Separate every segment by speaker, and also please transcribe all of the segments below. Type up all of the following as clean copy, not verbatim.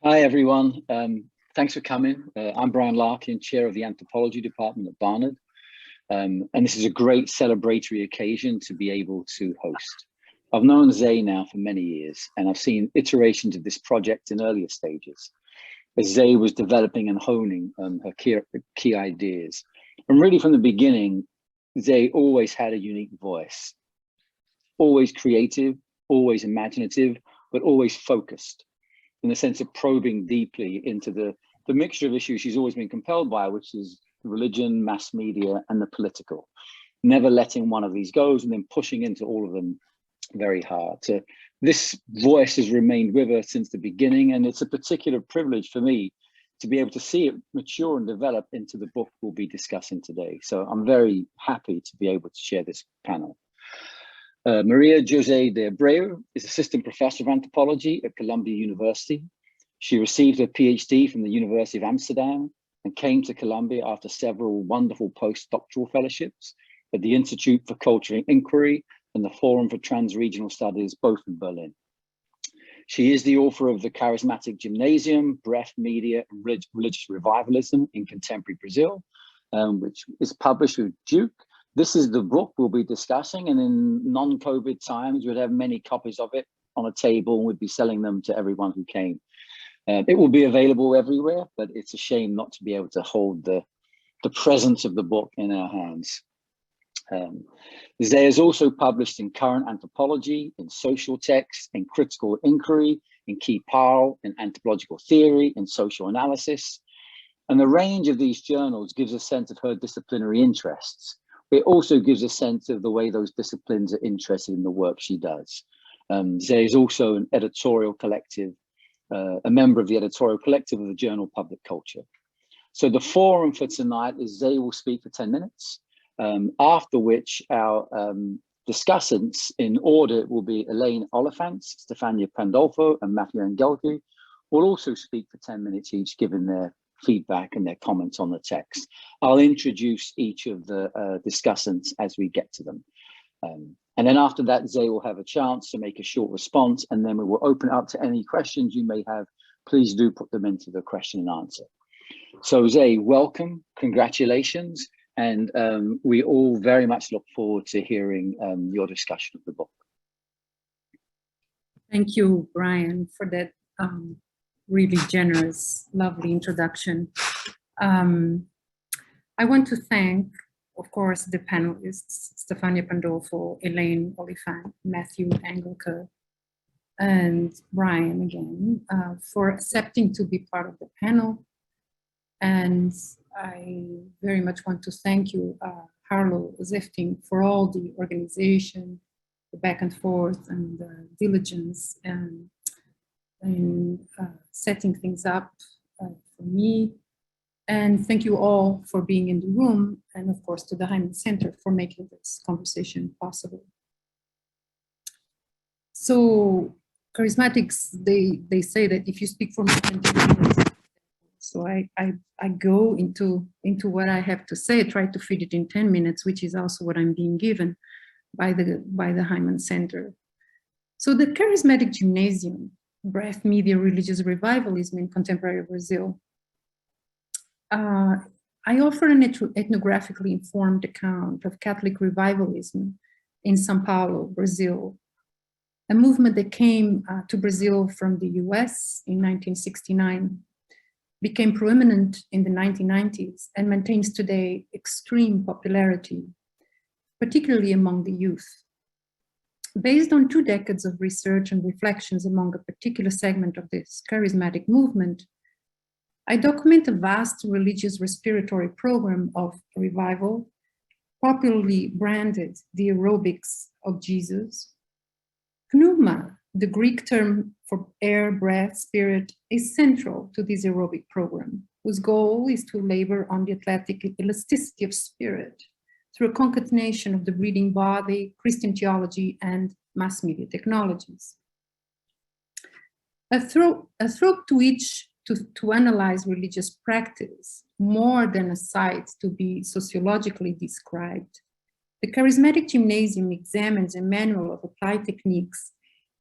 Speaker 1: Hi, everyone. Thanks for coming. I'm Brian Larkin, Chair of the Anthropology Department at Barnard. And this is a great celebratory occasion to be able to host. I've known Zay now for many years, and I've seen iterations of this project in earlier stages, as Zay was developing and honing her key ideas. And really from the beginning, Zay always had a unique voice, always creative, always imaginative, but always focused, in the sense of probing deeply into the mixture of issues she's always been compelled by, which is religion, mass media, and the political. Never letting one of these go and then pushing into all of them very hard. So this voice has remained with her since the beginning, and it's a particular privilege for me to be able to see it mature and develop into the book we'll be discussing today. So I'm very happy to be able to share this panel. Maria José de Abreu is Assistant Professor of Anthropology at Columbia University. She received her PhD from the University of Amsterdam and came to Columbia after several wonderful postdoctoral fellowships at the Institute for Culture and Inquiry and the Forum for Trans-Regional Studies, both in Berlin. She is the author of the Charismatic Gymnasium, Breath, Media, and Religious Revivalism in Contemporary Brazil, which is published with Duke. This is the book we'll be discussing, and in non-COVID times, we'd have many copies of it on a table and we'd be selling them to everyone who came. It will be available everywhere, but it's a shame not to be able to hold the presence of the book in our hands. Zay is also published in Current Anthropology, in Social Text, in Critical Inquiry, in Key Powell, in Anthropological Theory, in Social Analysis. And the range of these journals gives a sense of her disciplinary interests. It also gives a sense of the way those disciplines are interested in the work she does. Zay is also an editorial collective, a member of the editorial collective of the journal Public Culture. So the forum for tonight is Zay will speak for 10 minutes, after which our discussants in order will be Elayne Oliphant, Stefania Pandolfo, and Matthew Engelke, will also speak for 10 minutes each, given their feedback and their comments on the text. I'll introduce each of the discussants as we get to them. And then after that, Zay will have a chance to make a short response, and then we will open it up to any questions you may have. Please do put them into the question and answer. So Zay, welcome, congratulations, and we all very much look forward to hearing your discussion of the book.
Speaker 2: Thank you, Brian, for that really generous, lovely introduction. I want to thank, of course, the panelists, Stefania Pandolfo, Elayne Oliphant, Matthew Engelke, and Brian again, for accepting to be part of the panel. And I very much want to thank you, Harlow Zifting, for all the organization, the back and forth, and the diligence, and in setting things up for me. And thank you all for being in the room, and of course to the Hyman Center for making this conversation possible. So charismatics, they say that if you speak for more than 10 minutes, so I go into what I have to say, try to fit it in 10 minutes, which is also what I'm being given by the Hyman Center. So the Charismatic Gymnasium, Breath, Media, Religious Revivalism in Contemporary Brazil. I offer an ethnographically informed account of Catholic revivalism in São Paulo, Brazil, a movement that came to Brazil from the US in 1969, became prominent in the 1990s, and maintains today extreme popularity, particularly among the youth. Based on 2 decades of research and reflections among a particular segment of this charismatic movement, I document a vast religious respiratory program of revival, popularly branded the aerobics of Jesus. Pneuma, the Greek term for air, breath, spirit, is central to this aerobic program, whose goal is to labor on the athletic elasticity of spirit through a concatenation of the breathing body, Christian theology, and mass media technologies. A throat to which to analyze religious practice more than a site to be sociologically described, the Charismatic Gymnasium examines a manual of applied techniques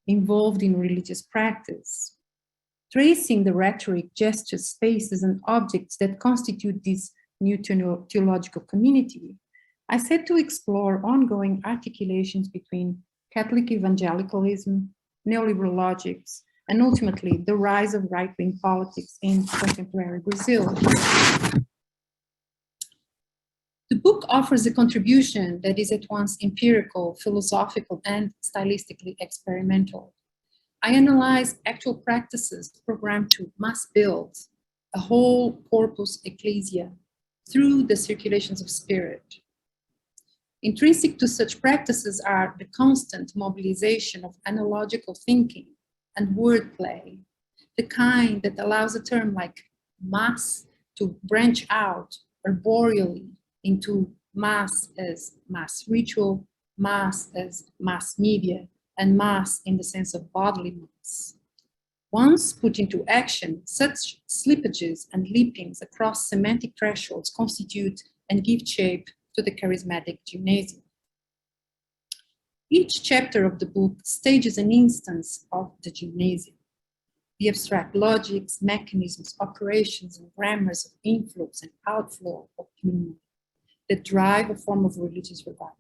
Speaker 2: involved in religious practice. tracing the rhetoric, gestures, spaces, and objects that constitute this new theological community, I set to explore ongoing articulations between Catholic evangelicalism, neoliberal logics, and ultimately the rise of right-wing politics in contemporary Brazil. The book offers a contribution that is at once empirical, philosophical, and stylistically experimental. I analyze actual practices programmed to mass build a whole corpus ecclesia through the circulations of spirit. Intrinsic to such practices are the constant mobilization of analogical thinking and wordplay, the kind that allows a term like mass to branch out arboreally into mass as mass ritual, mass as mass media, and mass in the sense of bodily mass. Once put into action, such slippages and leapings across semantic thresholds constitute and give shape to the Charismatic Gymnasium. Each chapter of the book stages an instance of the gymnasium, the abstract logics, mechanisms, operations, and grammars of influx and outflow of pneuma that drive a form of religious revival.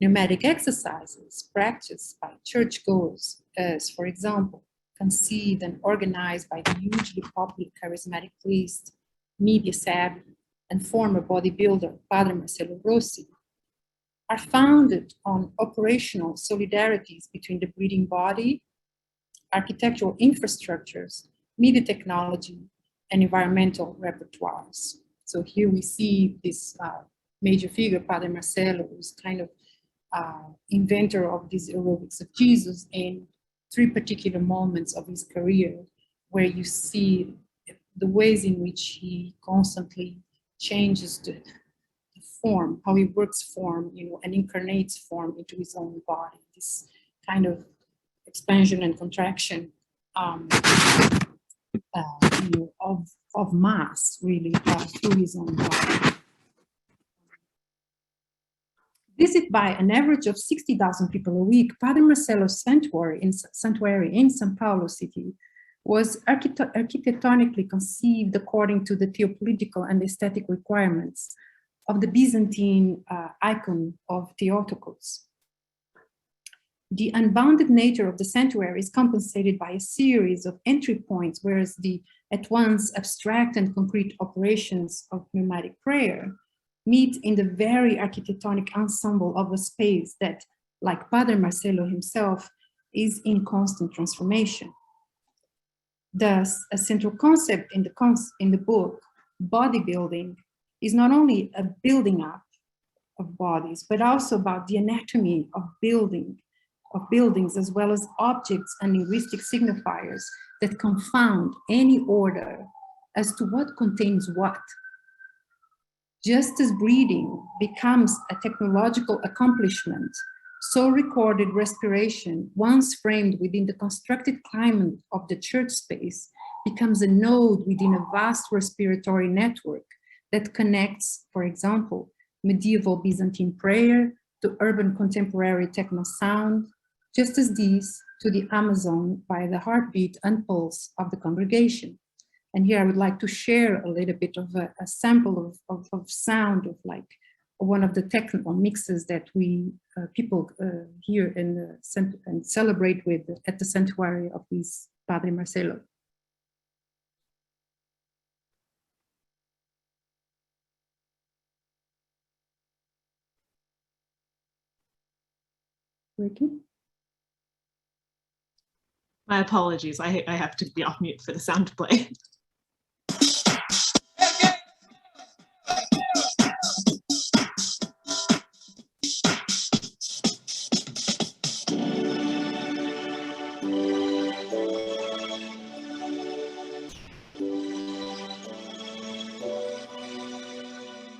Speaker 2: Pneumatic exercises practiced by churchgoers, as, for example, conceived and organized by the hugely popular charismatic priest, media savvy, and former bodybuilder, Padre Marcelo Rossi, are founded on operational solidarities between the breathing body, architectural infrastructures, media technology, and environmental repertoires. So here we see this major figure, Padre Marcelo, who's kind of inventor of these aerobics of Jesus in three particular moments of his career, where you see the ways in which he constantly changes the form, how he works form, and incarnates form into his own body. This kind of expansion and contraction, of mass, really, through his own body. Visit by an average of 60,000 people a week, Padre Marcelo's sanctuary in São Paulo city was architectonically conceived according to the theopolitical and aesthetic requirements of the Byzantine icon of Theotokos. The unbounded nature of the sanctuary is compensated by a series of entry points, whereas the at once abstract and concrete operations of pneumatic prayer meet in the very architectonic ensemble of a space that, like Padre Marcelo himself, is in constant transformation. Thus, a central concept in the book, bodybuilding, is not only a building up of bodies, but also about the anatomy of buildings, as well as objects and linguistic signifiers that confound any order as to what contains what. Just as breathing becomes a technological accomplishment, so recorded respiration, once framed within the constructed climate of the church space, becomes a node within a vast respiratory network that connects, for example, medieval Byzantine prayer to urban contemporary techno sound, just as these to the Amazon by the heartbeat and pulse of the congregation. And here I would like to share a little bit of a sample of sound of like one of the technical mixes that we people here and celebrate with at the sanctuary of this Padre Marcelo. Working?
Speaker 3: My apologies, I have to be off mute for the sound to play.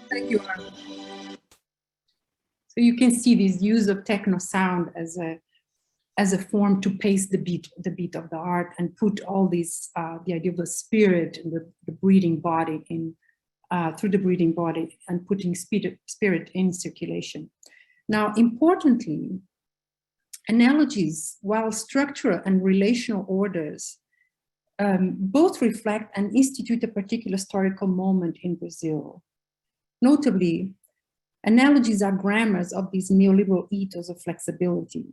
Speaker 2: Thank you, Arlen. So you can see this use of techno sound as a form to pace the beat of the heart and put all these the idea of the spirit and the breathing body in through the breathing body and putting spirit in circulation. Now, importantly, analogies, while structural and relational orders both reflect and institute a particular historical moment in Brazil. Notably, analogies are grammars of this neoliberal ethos of flexibility.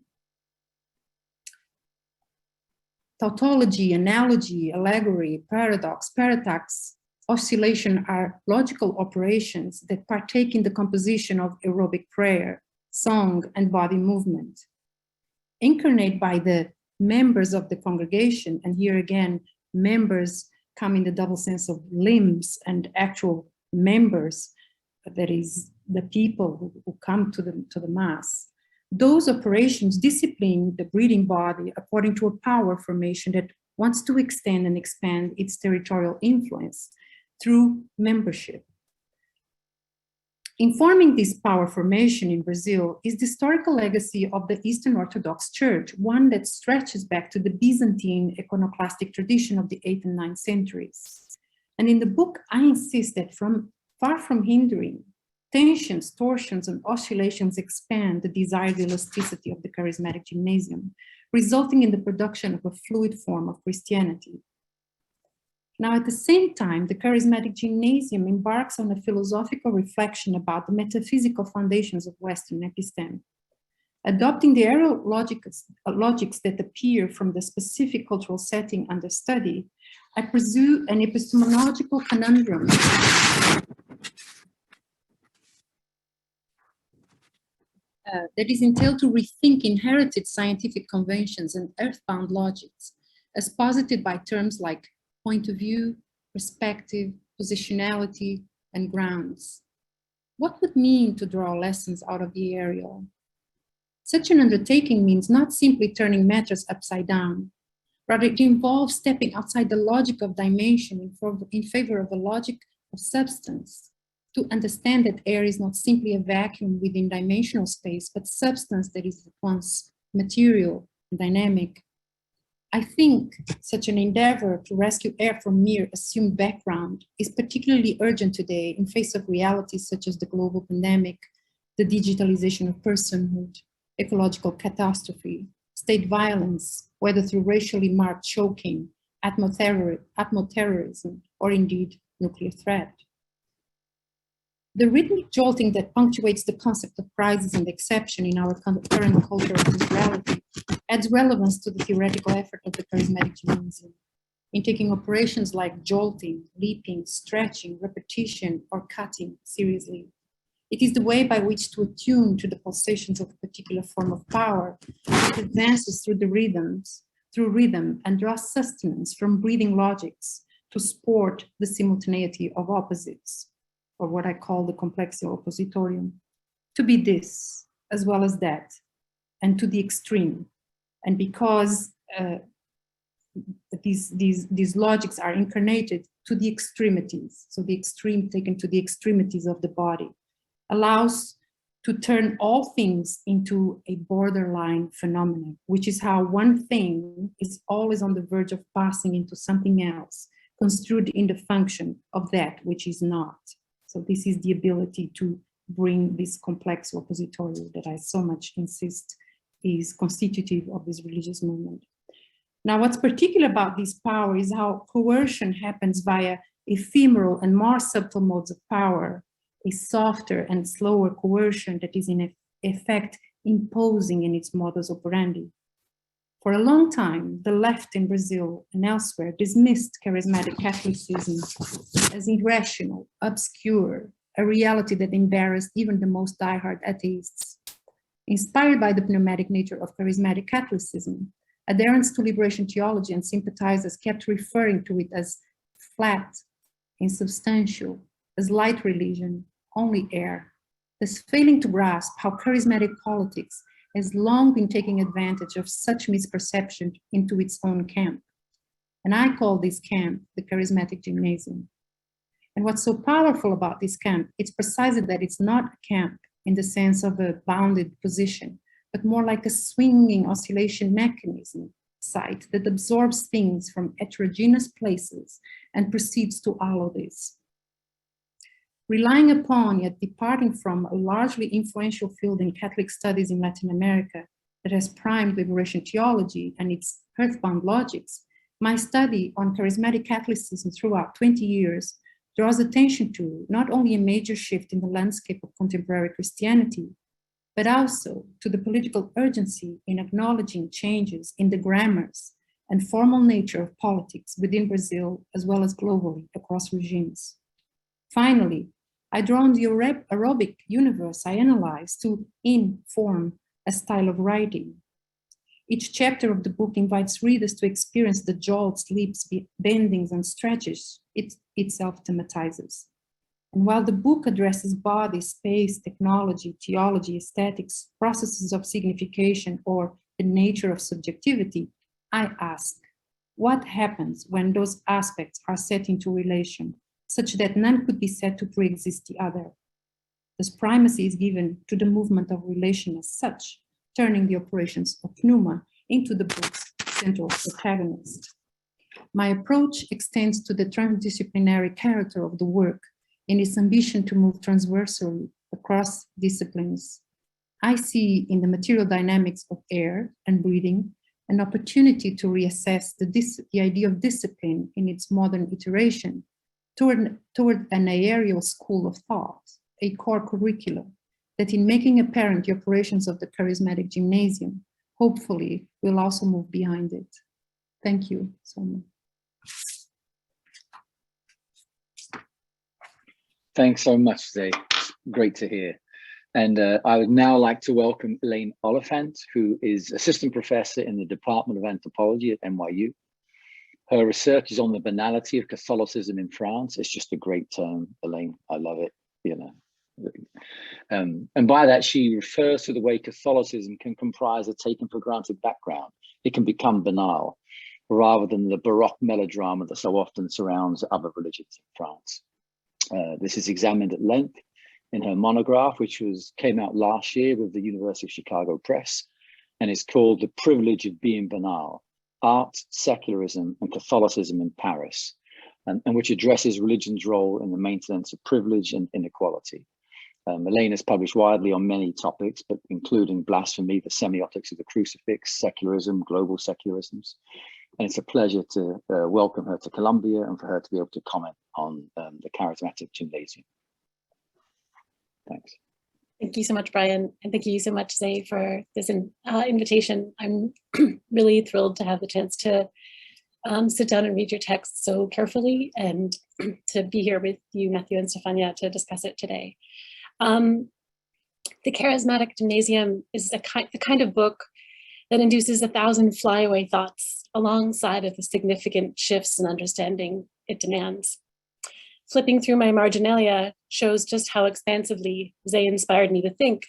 Speaker 2: Tautology, analogy, allegory, paradox, paratax, oscillation are logical operations that partake in the composition of aerobic prayer, song, and body movement. Incarnate by the members of the congregation, and here again, members come in the double sense of limbs and actual members, that is, the people who come to the Mass. Those operations discipline the breathing body according to a power formation that wants to extend and expand its territorial influence through membership. Informing this power formation in Brazil is the historical legacy of the Eastern Orthodox Church, one that stretches back to the Byzantine iconoclastic tradition of the 8th and 9th centuries. And in the book, I insist that far from hindering, tensions, torsions, and oscillations expand the desired elasticity of the charismatic gymnasium, resulting in the production of a fluid form of Christianity. Now, at the same time, the charismatic gymnasium embarks on a philosophical reflection about the metaphysical foundations of Western episteme. Adopting the logics that appear from the specific cultural setting under study, I pursue an epistemological conundrum that is entailed to rethink inherited scientific conventions and earthbound logics, as posited by terms like point of view, perspective, positionality, and grounds. What would it mean to draw lessons out of the aerial? Such an undertaking means not simply turning matters upside down, rather it involves stepping outside the logic of dimension in favor of the logic of substance, to understand that air is not simply a vacuum within dimensional space, but substance that is at once material and dynamic. I think such an endeavor to rescue air from mere assumed background is particularly urgent today in face of realities such as the global pandemic, the digitalization of personhood, ecological catastrophe, state violence, whether through racially marked choking, atmoterrorism, or indeed nuclear threat. The rhythmic jolting that punctuates the concept of crisis and exception in our current culture of temporality adds relevance to the theoretical effort of the charismatic gymnasium in taking operations like jolting, leaping, stretching, repetition, or cutting seriously. It is the way by which to attune to the pulsations of a particular form of power that advances through rhythm, and draws sustenance from breathing logics to sport the simultaneity of opposites, or what I call the complexio oppositorium, to be this as well as that, and to the extreme. And because these logics are incarnated to the extremities, so the extreme taken to the extremities of the body, allows to turn all things into a borderline phenomenon, which is how one thing is always on the verge of passing into something else, construed in the function of that which is not. So this is the ability to bring this complex oppository that I so much insist is constitutive of this religious movement. Now, what's particular about this power is how coercion happens via ephemeral and more subtle modes of power, a softer and slower coercion that is in effect imposing in its modus operandi. For a long time, the left in Brazil and elsewhere dismissed charismatic Catholicism as irrational, obscure, a reality that embarrassed even the most diehard atheists. Inspired by the pneumatic nature of charismatic Catholicism, adherents to liberation theology and sympathizers kept referring to it as flat, insubstantial, as light religion, only air, thus failing to grasp how charismatic politics has long been taking advantage of such misperception into its own camp. And I call this camp the Charismatic Gymnasium. And what's so powerful about this camp, it's precisely that it's not a camp in the sense of a bounded position, but more like a swinging oscillation mechanism site that absorbs things from heterogeneous places and proceeds to allow this. Relying upon, yet departing from, a largely influential field in Catholic studies in Latin America that has primed liberation theology and its earthbound logics, My study on charismatic Catholicism throughout 20 years draws attention to not only a major shift in the landscape of contemporary Christianity, but also to the political urgency in acknowledging changes in the grammars and formal nature of politics within Brazil, as well as globally across regimes. Finally, I draw on the aerobic universe I analyze to inform a style of writing. Each chapter of the book invites readers to experience the jolts, leaps, bendings, and stretches it itself thematizes. And while the book addresses body, space, technology, theology, aesthetics, processes of signification, or the nature of subjectivity, I ask, what happens when those aspects are set into relation, such that none could be said to pre-exist the other? Thus, primacy is given to the movement of relation as such, turning the operations of pneuma into the book's central protagonist. My approach extends to the transdisciplinary character of the work in its ambition to move transversally across disciplines. I see in the material dynamics of air and breathing an opportunity to reassess the idea of discipline in its modern iteration toward an aerial school of thought, a core curriculum that, in making apparent the operations of the Charismatic Gymnasium, hopefully will also move behind it. Thank you so much.
Speaker 1: Thanks so much, Zay. Great to hear. And I would now like to welcome Elayne Oliphant, who is assistant professor in the Department of Anthropology at NYU. Her research is on the banality of Catholicism in France. It's just a great term, Elayne. I love it, you know. And by that, she refers to the way Catholicism can comprise a taken for granted background. It can become banal, rather than the Baroque melodrama that so often surrounds other religions in France. This is examined at length in her monograph, which came out last year with the University of Chicago Press, and it's called The Privilege of Being Banal, Art, Secularism, and Catholicism in Paris, and which addresses religion's role in the maintenance of privilege and inequality. Elayne has published widely on many topics, but including blasphemy, the semiotics of the crucifix, secularism, global secularisms. And it's a pleasure to welcome her to Columbia and for her to be able to comment on the Charismatic Gymnasium. Thanks.
Speaker 4: Thank you so much, Brian. And thank you so much, Zay, for this invitation. I'm really thrilled to have the chance to sit down and read your text so carefully and to be here with you, Matthew and Stefania, to discuss it today. The Charismatic Gymnasium is the kind of book that induces 1,000 flyaway thoughts alongside of the significant shifts in understanding it demands. Flipping through my marginalia shows just how expansively Zay inspired me to think.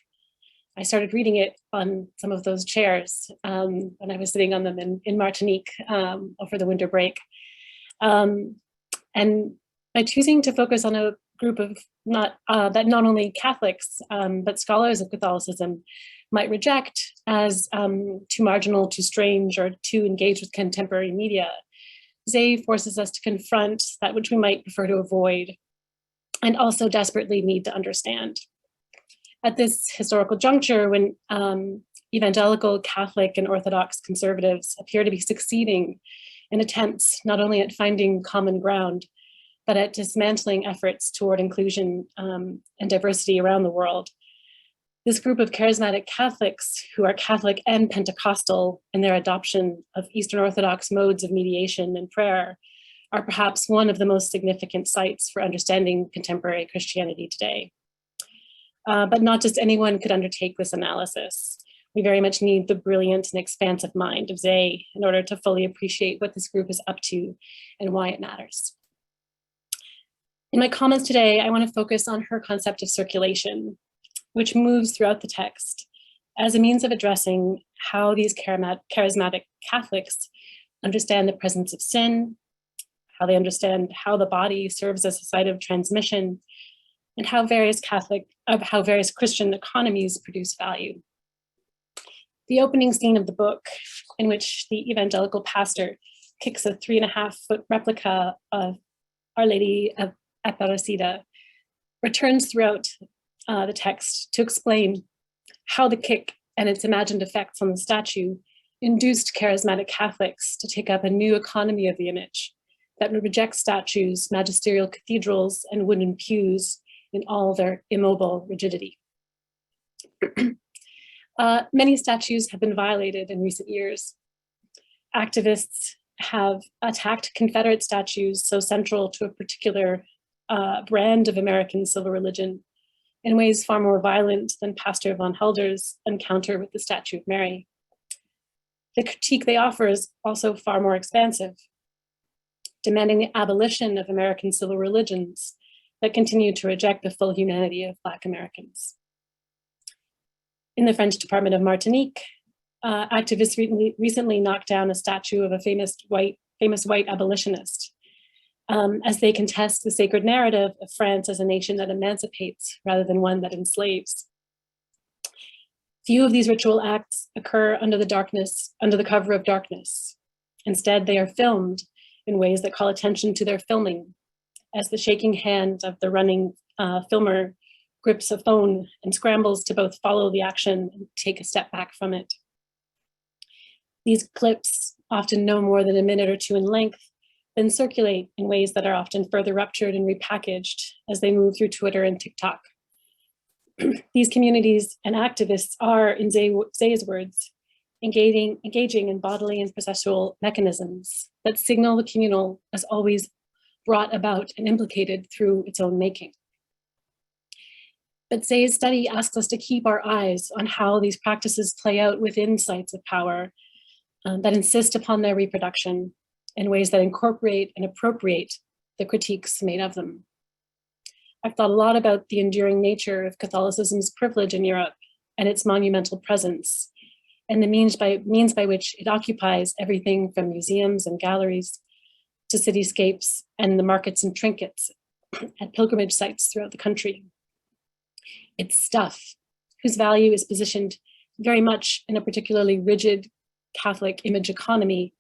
Speaker 4: I started reading it on some of those chairs when I was sitting on them in Martinique over the winter break. And by choosing to focus on a group of not only Catholics, but scholars of Catholicism might reject as too marginal, too strange, or too engaged with contemporary media, Zay forces us to confront that which we might prefer to avoid and also desperately need to understand. At this historical juncture, when evangelical, Catholic, and Orthodox conservatives appear to be succeeding in attempts not only at finding common ground, but at dismantling efforts toward inclusion and diversity around the world, this group of charismatic Catholics who are Catholic and Pentecostal in their adoption of Eastern Orthodox modes of mediation and prayer are perhaps one of the most significant sites for understanding contemporary Christianity today. But not just anyone could undertake this analysis. We very much need the brilliant and expansive mind of Zay in order to fully appreciate what this group is up to and why it matters. In my comments today, I want to focus on her concept of circulation, which moves throughout the text as a means of addressing how these charismatic Catholics understand the presence of sin, how they understand how the body serves as a site of transmission, and how various Christian economies produce value. The opening scene of the book, in which the evangelical pastor kicks a 3.5-foot replica of Our Lady of Aparecida, returns throughout the text to explain how the kick and its imagined effects on the statue induced charismatic Catholics to take up a new economy of the image that would reject statues, magisterial cathedrals, and wooden pews in all their immobile rigidity. Many statues have been violated in recent years. Activists have attacked Confederate statues so central to a particular brand of American civil religion in ways far more violent than Pastor von Helder's encounter with the Statue of Mary. The critique they offer is also far more expansive, demanding the abolition of American civil religions that continue to reject the full humanity of Black Americans. In the French Department of Martinique, activists recently knocked down a statue of a famous white abolitionist as they contest the sacred narrative of France as a nation that emancipates rather than one that enslaves. Few of these ritual acts occur under the cover of darkness. Instead, they are filmed in ways that call attention to their filming, as the shaking hand of the running filmer grips a phone and scrambles to both follow the action and take a step back from it. These clips, often no more than a minute or two in length, then circulate in ways that are often further ruptured and repackaged as they move through Twitter and TikTok. These communities and activists are, in Zay's words, engaging in bodily and processual mechanisms that signal the communal as always brought about and implicated through its own making. But Zay's study asks us to keep our eyes on how these practices play out within sites of power that insist upon their reproduction in ways that incorporate and appropriate the critiques made of them. I've thought a lot about the enduring nature of Catholicism's privilege in Europe and its monumental presence, and the means by which it occupies everything from museums and galleries to cityscapes and the markets and trinkets at pilgrimage sites throughout the country. Its stuff, whose value is positioned very much in a particularly rigid Catholic image economy,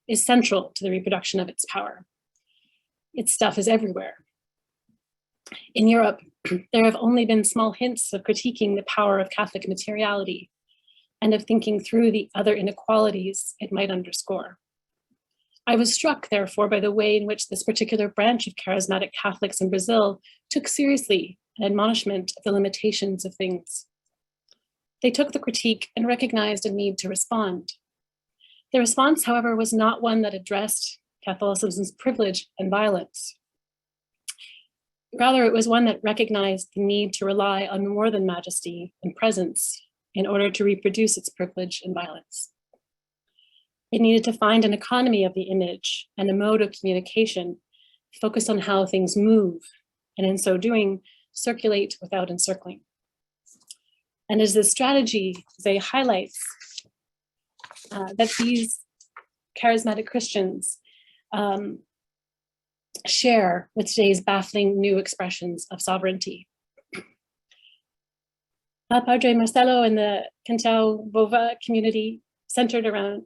Speaker 4: is central to the reproduction of its power. Its stuff is everywhere. In Europe, there have only been small hints of critiquing the power of Catholic materiality and of thinking through the other inequalities it might underscore. I was struck, therefore, by the way in which this particular branch of charismatic Catholics in Brazil took seriously an admonishment of the limitations of things. They took the critique and recognized a need to respond. The response, however, was not one that addressed Catholicism's privilege and violence. Rather, it was one that recognized the need to rely on more than majesty and presence in order to reproduce its privilege and violence. It needed to find an economy of the image and a mode of communication focused on how things move, and in so doing, circulate without encircling. And as this strategy, Zay highlights that these charismatic Christians share with today's baffling new expressions of sovereignty. Padre Marcelo and the Cantao Bova community centered around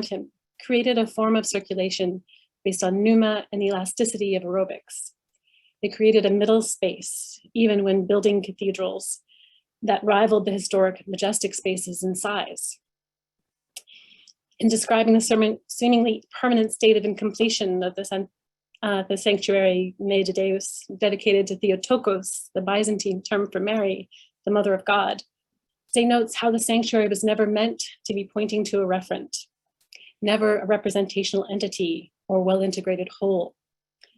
Speaker 4: him created a form of circulation based on pneuma and elasticity of aerobics. They created a middle space, even when building cathedrals, that rivaled the historic majestic spaces in size. In describing the seemingly permanent state of incompletion of the sanctuary Me de Deus, dedicated to Theotokos, the Byzantine term for Mary, the Mother of God, Zay notes how the sanctuary was never meant to be pointing to a referent, never a representational entity or well-integrated whole,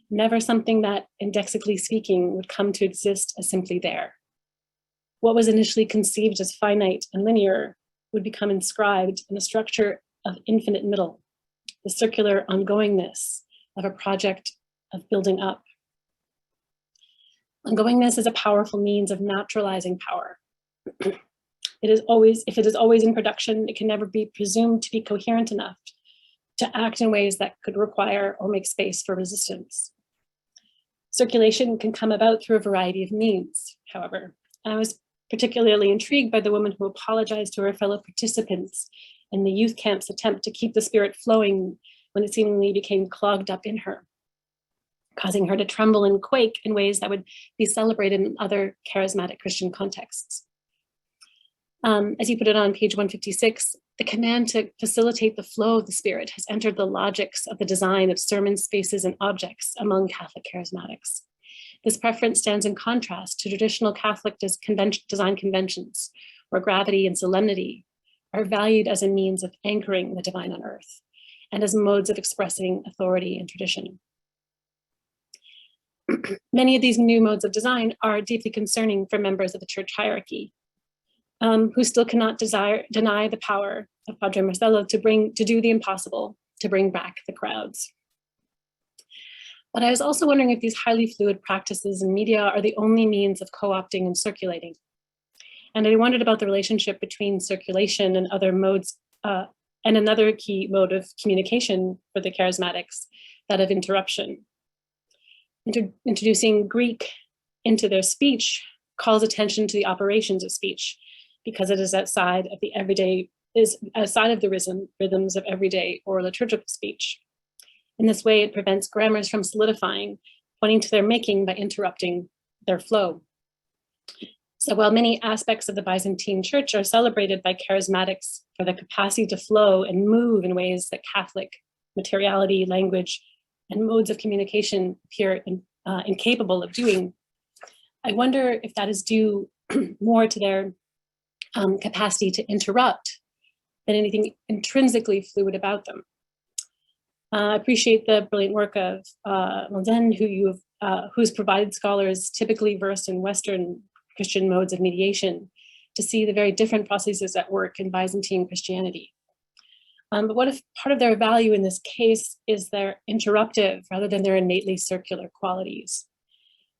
Speaker 4: never something that, indexically speaking, would come to exist as simply there. What was initially conceived as finite and linear would become inscribed in a structure of infinite middle, the circular ongoingness of a project of building up. Ongoingness is a powerful means of naturalizing power. If it is always in production, it can never be presumed to be coherent enough to act in ways that could require or make space for resistance. Circulation can come about through a variety of means, however. And I was particularly intrigued by the woman who apologized to her fellow participants in the youth camp's attempt to keep the spirit flowing when it seemingly became clogged up in her, causing her to tremble and quake in ways that would be celebrated in other charismatic Christian contexts. As you put it on page 156, the command to facilitate the flow of the Spirit has entered the logics of the design of sermon spaces and objects among Catholic charismatics. This preference stands in contrast to traditional Catholic design conventions, where gravity and solemnity are valued as a means of anchoring the divine on earth and as modes of expressing authority and tradition. Many of these new modes of design are deeply concerning for members of the church hierarchy, who still cannot deny the power of Padre Marcelo to do the impossible, to bring back the crowds. But I was also wondering if these highly fluid practices in media are the only means of co-opting and circulating. And I wondered about the relationship between circulation and other modes, and another key mode of communication for the charismatics, that of interruption. Introducing Greek into their speech calls attention to the operations of speech, because it is outside of the everyday, is outside of the rhythms of everyday or liturgical speech. In this way, it prevents grammars from solidifying, pointing to their making by interrupting their flow. So while many aspects of the Byzantine Church are celebrated by charismatics for the capacity to flow and move in ways that Catholic materiality, language, and modes of communication appear incapable of doing, I wonder if that is due more to their capacity to interrupt than anything intrinsically fluid about them. I appreciate the brilliant work of Monzen, who's provided scholars typically versed in Western Christian modes of mediation to see the very different processes at work in Byzantine Christianity. But what if part of their value in this case is their interruptive rather than their innately circular qualities?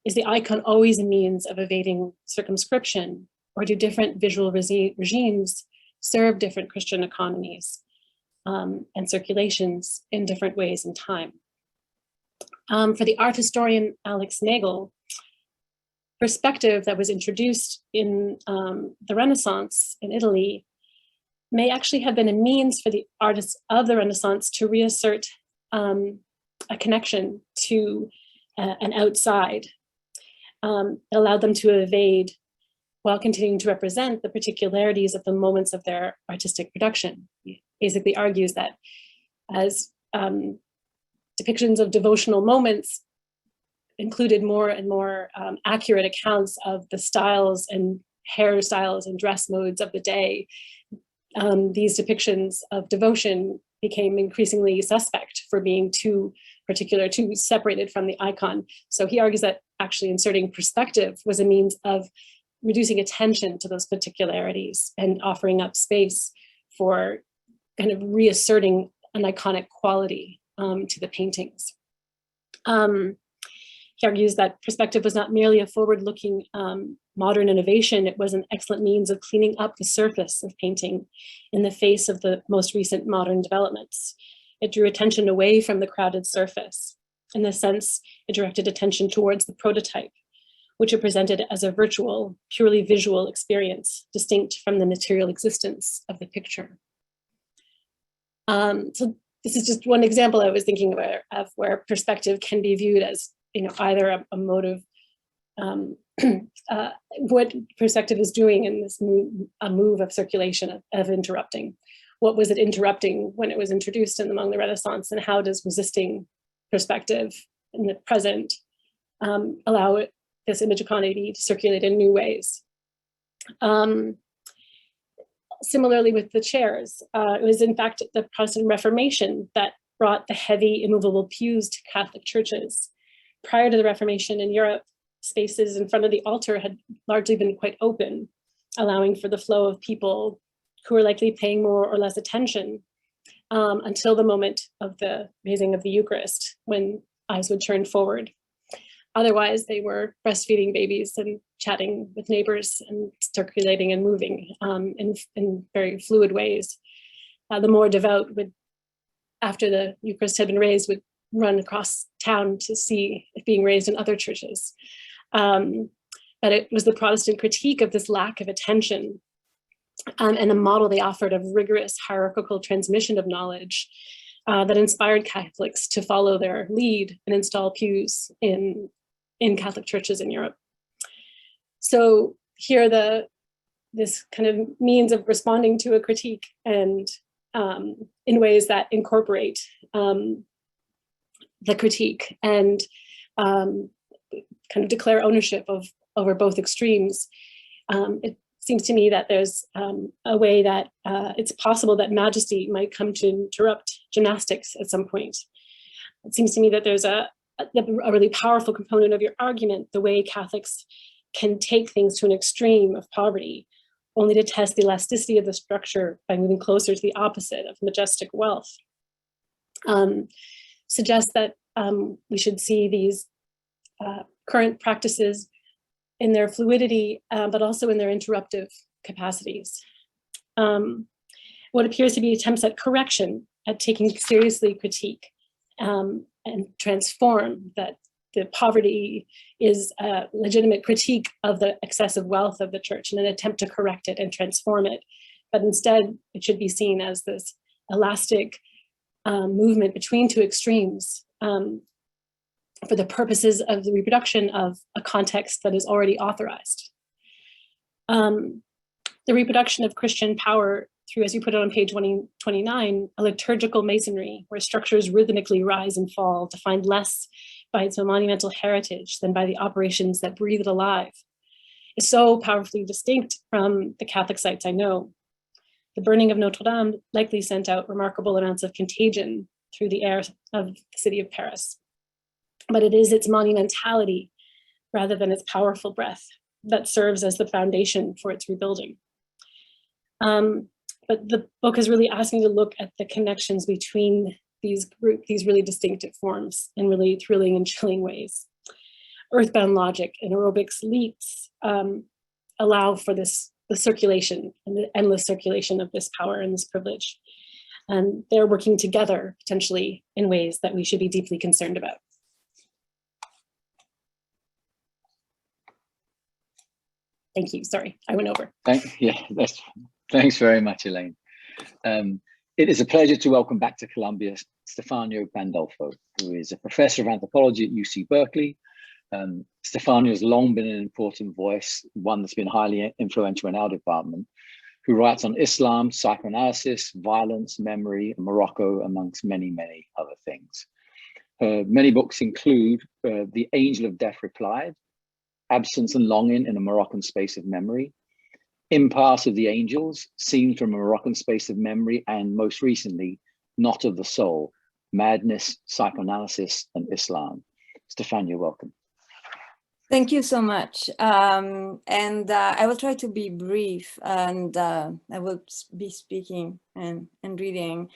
Speaker 4: Is the icon always a means of evading circumscription, or do different visual regimes serve different Christian economies and circulations in different ways in time? For the art historian Alex Nagel, perspective that was introduced in the Renaissance in Italy may actually have been a means for the artists of the Renaissance to reassert a connection to an outside. It allowed them to evade while continuing to represent the particularities of the moments of their artistic production. He basically argues that as depictions of devotional moments included more and more accurate accounts of the styles and hairstyles and dress modes of the day, these depictions of devotion became increasingly suspect for being too particular, too separated from the icon. So he argues that actually inserting perspective was a means of reducing attention to those particularities and offering up space for kind of reasserting an iconic quality to the paintings. He argues that perspective was not merely a forward-looking modern innovation, it was an excellent means of cleaning up the surface of painting in the face of the most recent modern developments. It drew attention away from the crowded surface. In this sense, it directed attention towards the prototype, which it presented as a virtual, purely visual experience, distinct from the material existence of the picture. So this is just one example I was thinking of where perspective can be viewed as, either a mode of what perspective is doing in this move of circulation, of interrupting. What was it interrupting when it was introduced among the Renaissance, and how does resisting perspective in the present allow this image economy to circulate in new ways? Similarly with the chairs, it was in fact the Protestant Reformation that brought the heavy immovable pews to Catholic churches. Prior to the Reformation in Europe, spaces in front of the altar had largely been quite open, allowing for the flow of people who were likely paying more or less attention until the moment of the raising of the Eucharist, when eyes would turn forward. Otherwise, they were breastfeeding babies and chatting with neighbors and circulating and moving in very fluid ways. The more devout would, after the Eucharist had been raised, would run across town to see it being raised in other churches. But it was the Protestant critique of this lack of attention and the model they offered of rigorous hierarchical transmission of knowledge that inspired Catholics to follow their lead and install pews in Catholic churches in Europe. So here the this kind of means of responding to a critique and in ways that incorporate the critique and kind of declare ownership over both extremes. It seems to me that there's a way that it's possible that majesty might come to interrupt gymnastics at some point. It seems to me that there's a really powerful component of your argument, the way Catholics can take things to an extreme of poverty, only to test the elasticity of the structure by moving closer to the opposite of majestic wealth. Suggests that we should see these current practices in their fluidity, but also in their interruptive capacities. What appears to be attempts at correction, at taking seriously critique, and transform that the poverty is a legitimate critique of the excessive wealth of the church and an attempt to correct it and transform it. But instead, it should be seen as this elastic movement between two extremes for the purposes of the reproduction of a context that is already authorized. The reproduction of Christian power through, as you put it on page 29, a liturgical masonry where structures rhythmically rise and fall, defined less by its monumental heritage than by the operations that breathe it alive, is so powerfully distinct from the Catholic sites I know. The burning of Notre Dame likely sent out remarkable amounts of contagion through the air of the city of Paris. But it is its monumentality rather than its powerful breath that serves as the foundation for its rebuilding. But the book is really asking to look at the connections between these really distinctive forms in really thrilling and chilling ways. Earthbound logic and aerobics leaps allow for the circulation and the endless circulation of this power and this privilege. And they're working together potentially in ways that we should be deeply concerned about. Thank you, sorry, I went over.
Speaker 1: Thanks very much, Elaine. It is a pleasure to welcome back to Columbia Stefania Pandolfo, who is a professor of anthropology at UC Berkeley. Stefania has long been an important voice, one that's been highly influential in our department, who writes on Islam, psychoanalysis, violence, memory, and Morocco, amongst many, many other things. Her many books include The Angel of Death Replied, Absence and Longing in a Moroccan Space of Memory, Impasse of the Angels, Scenes from a Moroccan Space of Memory, and most recently, Not of the Soul, Madness, Psychoanalysis, and Islam. Stefania, welcome.
Speaker 5: Thank you so much. I will try to be brief, and I will be speaking and reading.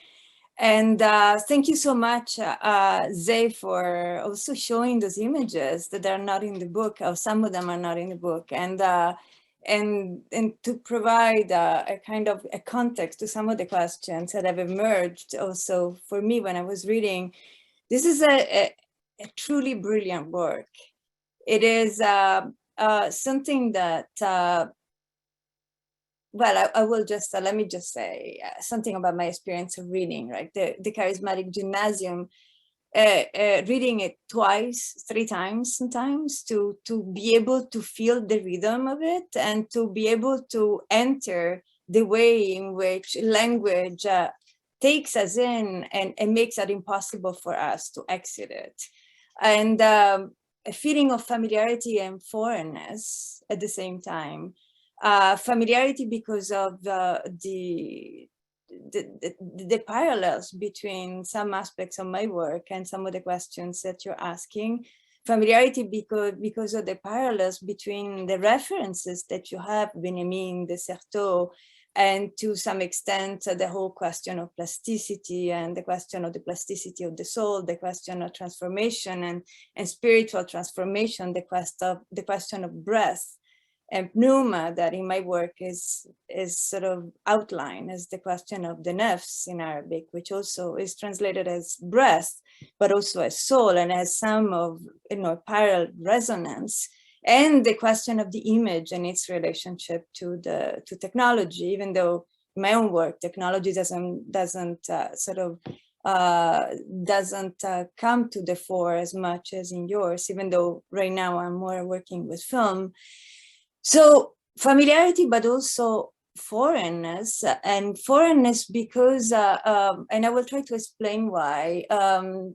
Speaker 5: And thank you so much, Zay, for also showing those images that are not in the book, or some of them are not in the book, and to provide a kind of a context to some of the questions that have emerged also for me when I was reading. This is a truly brilliant work. It is something that, well, I will just, let me just say something about my experience of reading, right? The Charismatic Gymnasium, reading it twice, 3 times sometimes to be able to feel the rhythm of it and to be able to enter the way in which language takes us in and makes it impossible for us to exit it. And a feeling of familiarity and foreignness at the same time. Familiarity because of the parallels between some aspects of my work and some of the questions that you're asking. Familiarity because of the parallels between the references that you have, Benjamin, de Certeau, and to some extent the whole question of plasticity and the question of the plasticity of the soul, the question of transformation and spiritual transformation, the question of breath and pneuma, that in my work is sort of outlined as the question of the nafs in Arabic, which also is translated as breath, but also as soul, and has some of parallel resonance. And the question of the image and its relationship to technology, even though in my own work, technology doesn't come to the fore as much as in yours, even though right now I'm more working with film. So familiarity, but also foreignness, and foreignness because, and I will try to explain why,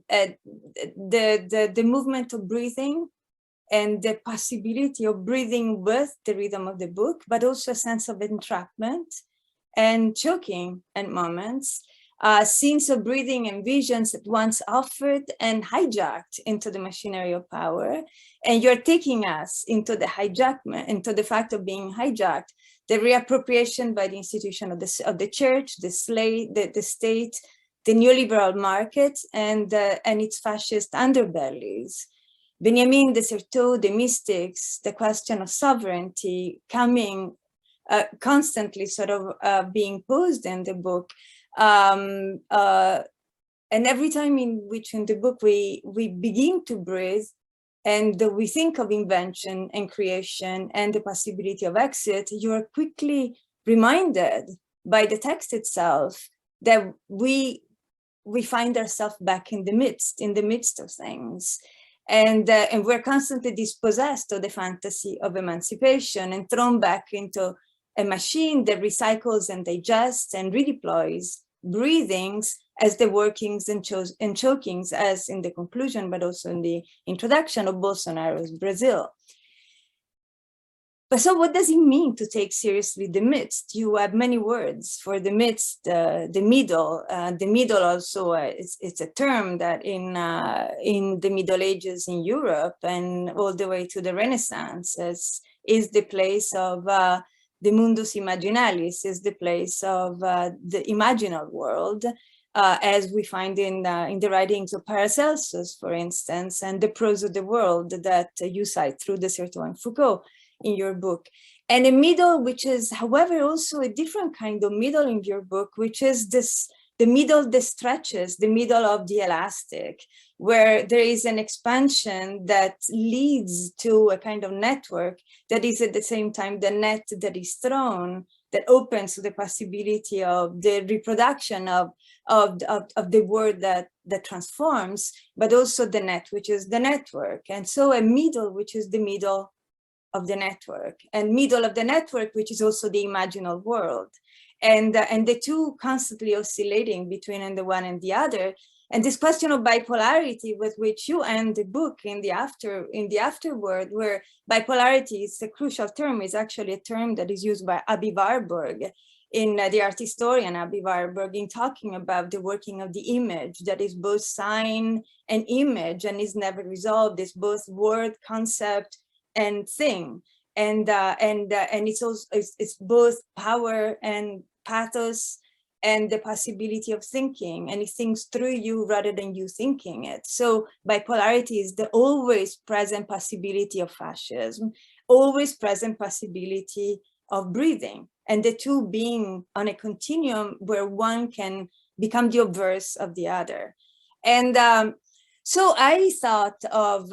Speaker 5: the movement of breathing and the possibility of breathing with the rhythm of the book, but also a sense of entrapment and choking at moments, scenes of breathing and visions at once offered and hijacked into the machinery of power. And you're taking us into the hijackment, into the fact of being hijacked, the reappropriation by the institution of the church, the state, the neoliberal market, and its fascist underbellies. Benjamin, the Certeau, the mystics, the question of sovereignty coming constantly sort of being posed in the book. And every time in which in the book we begin to breathe and we think of invention and creation and the possibility of exit, you are quickly reminded by the text itself that we find ourselves back in the midst of things. And we're constantly dispossessed of the fantasy of emancipation and thrown back into a machine that recycles and digests and redeploys breathings as the workings and chokings, as in the conclusion, but also in the introduction of Bolsonaro's Brazil. But so what does it mean to take seriously the midst? You have many words for the midst, the middle. The middle also, it's a term that in the Middle Ages in Europe and all the way to the Renaissance is the place of the mundus imaginalis, is the place of the imaginal world, as we find in the writings of Paracelsus, for instance, and the prose of the world that you cite through the Certeau and Foucault in your book. And a middle, which is, however, also a different kind of middle in your book, which is the middle that stretches, the middle of the elastic, where there is an expansion that leads to a kind of network that is at the same time the net that is thrown, that opens to the possibility of the reproduction of the word that transforms, but also the net, which is the network. And so a middle, which is the middle of the network, and middle of the network, which is also the imaginal world. And the two constantly oscillating between the one and the other. And this question of bipolarity with which you end the book in the afterword, where bipolarity is a crucial term, is actually a term that is used by Aby Warburg, in the art historian Aby Warburg, in talking about the working of the image that is both sign and image and is never resolved. It's both word, concept, and thing. And it's also it's both power and pathos and the possibility of thinking, and it thinks through you rather than you thinking it. So bipolarity is the always present possibility of fascism, always present possibility of breathing, and the two being on a continuum where one can become the obverse of the other. And so I thought of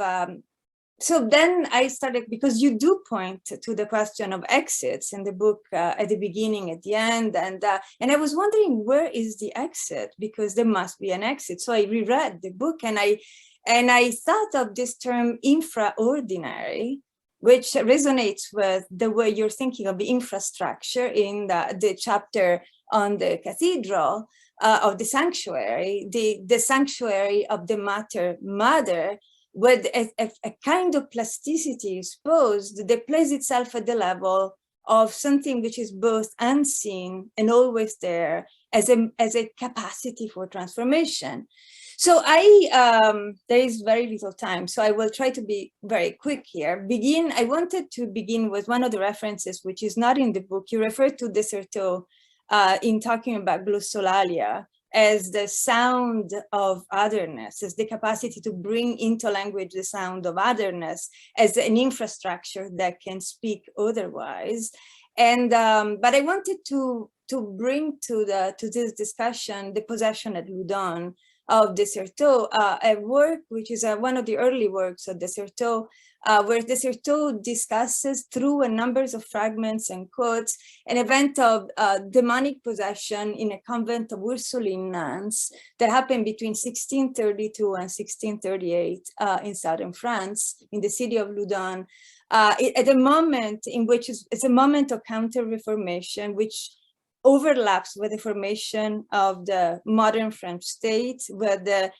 Speaker 5: so then I started, because you do point to the question of exits in the book at the beginning, at the end, and I was wondering, where is the exit? Because there must be an exit. So I reread the book, and I thought of this term infraordinary, which resonates with the way you're thinking of the infrastructure in the chapter on the cathedral of the sanctuary, the sanctuary of the Mater Mother, with a kind of plasticity exposed that plays itself at the level of something which is both unseen and always there as a capacity for transformation. So there is very little time, so I will try to be very quick here. I wanted to begin with one of the references which is not in the book. You referred to the Certeau in talking about glossolalia as the sound of otherness, as the capacity to bring into language the sound of otherness as an infrastructure that can speak otherwise. And but I wanted to bring to this discussion the possession at Loudun of the Certeau, a work which is one of the early works of the Certeau, where the Certeau discusses through a number of fragments and quotes an event of demonic possession in a convent of Ursuline nuns that happened between 1632 and 1638 in southern France, in the city of Loudun, at a moment in which it's a moment of counter-reformation, which overlaps with the formation of the modern French state, with the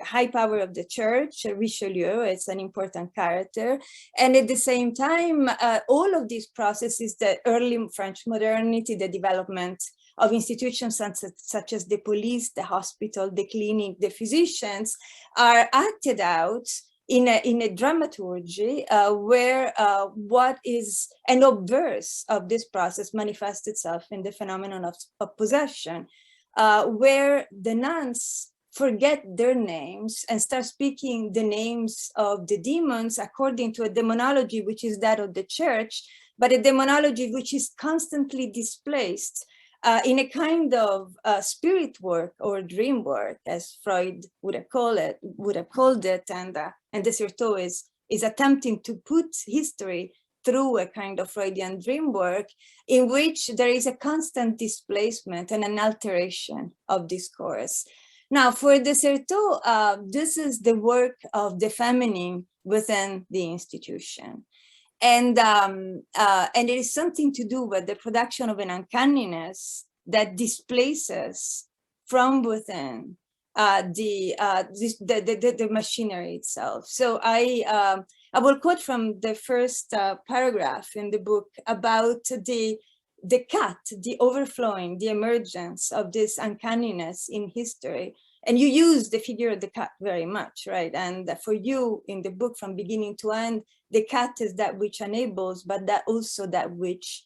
Speaker 5: high power of the church. Richelieu is an important character. And at the same time, all of these processes, the early French modernity, the development of institutions such as the police, the hospital, the clinic, the physicians, are acted out in a dramaturgy where what is an obverse of this process manifests itself in the phenomenon of possession, where the nuns forget their names and start speaking the names of the demons according to a demonology which is that of the church, but a demonology which is constantly displaced in a kind of spirit work or dream work, as Freud would have called it, and Desserteau is attempting to put history through a kind of Freudian dream work in which there is a constant displacement and an alteration of discourse. Now, for Desserteau, this is the work of the feminine within the institution. And it is something to do with the production of an uncanniness that displaces from within the machinery itself. So I will quote from the first paragraph in the book about the cut, the overflowing, the emergence of this uncanniness in history. And you use the figure of the cat very much, right? And for you in the book from beginning to end, the cat is that which enables, but that also that which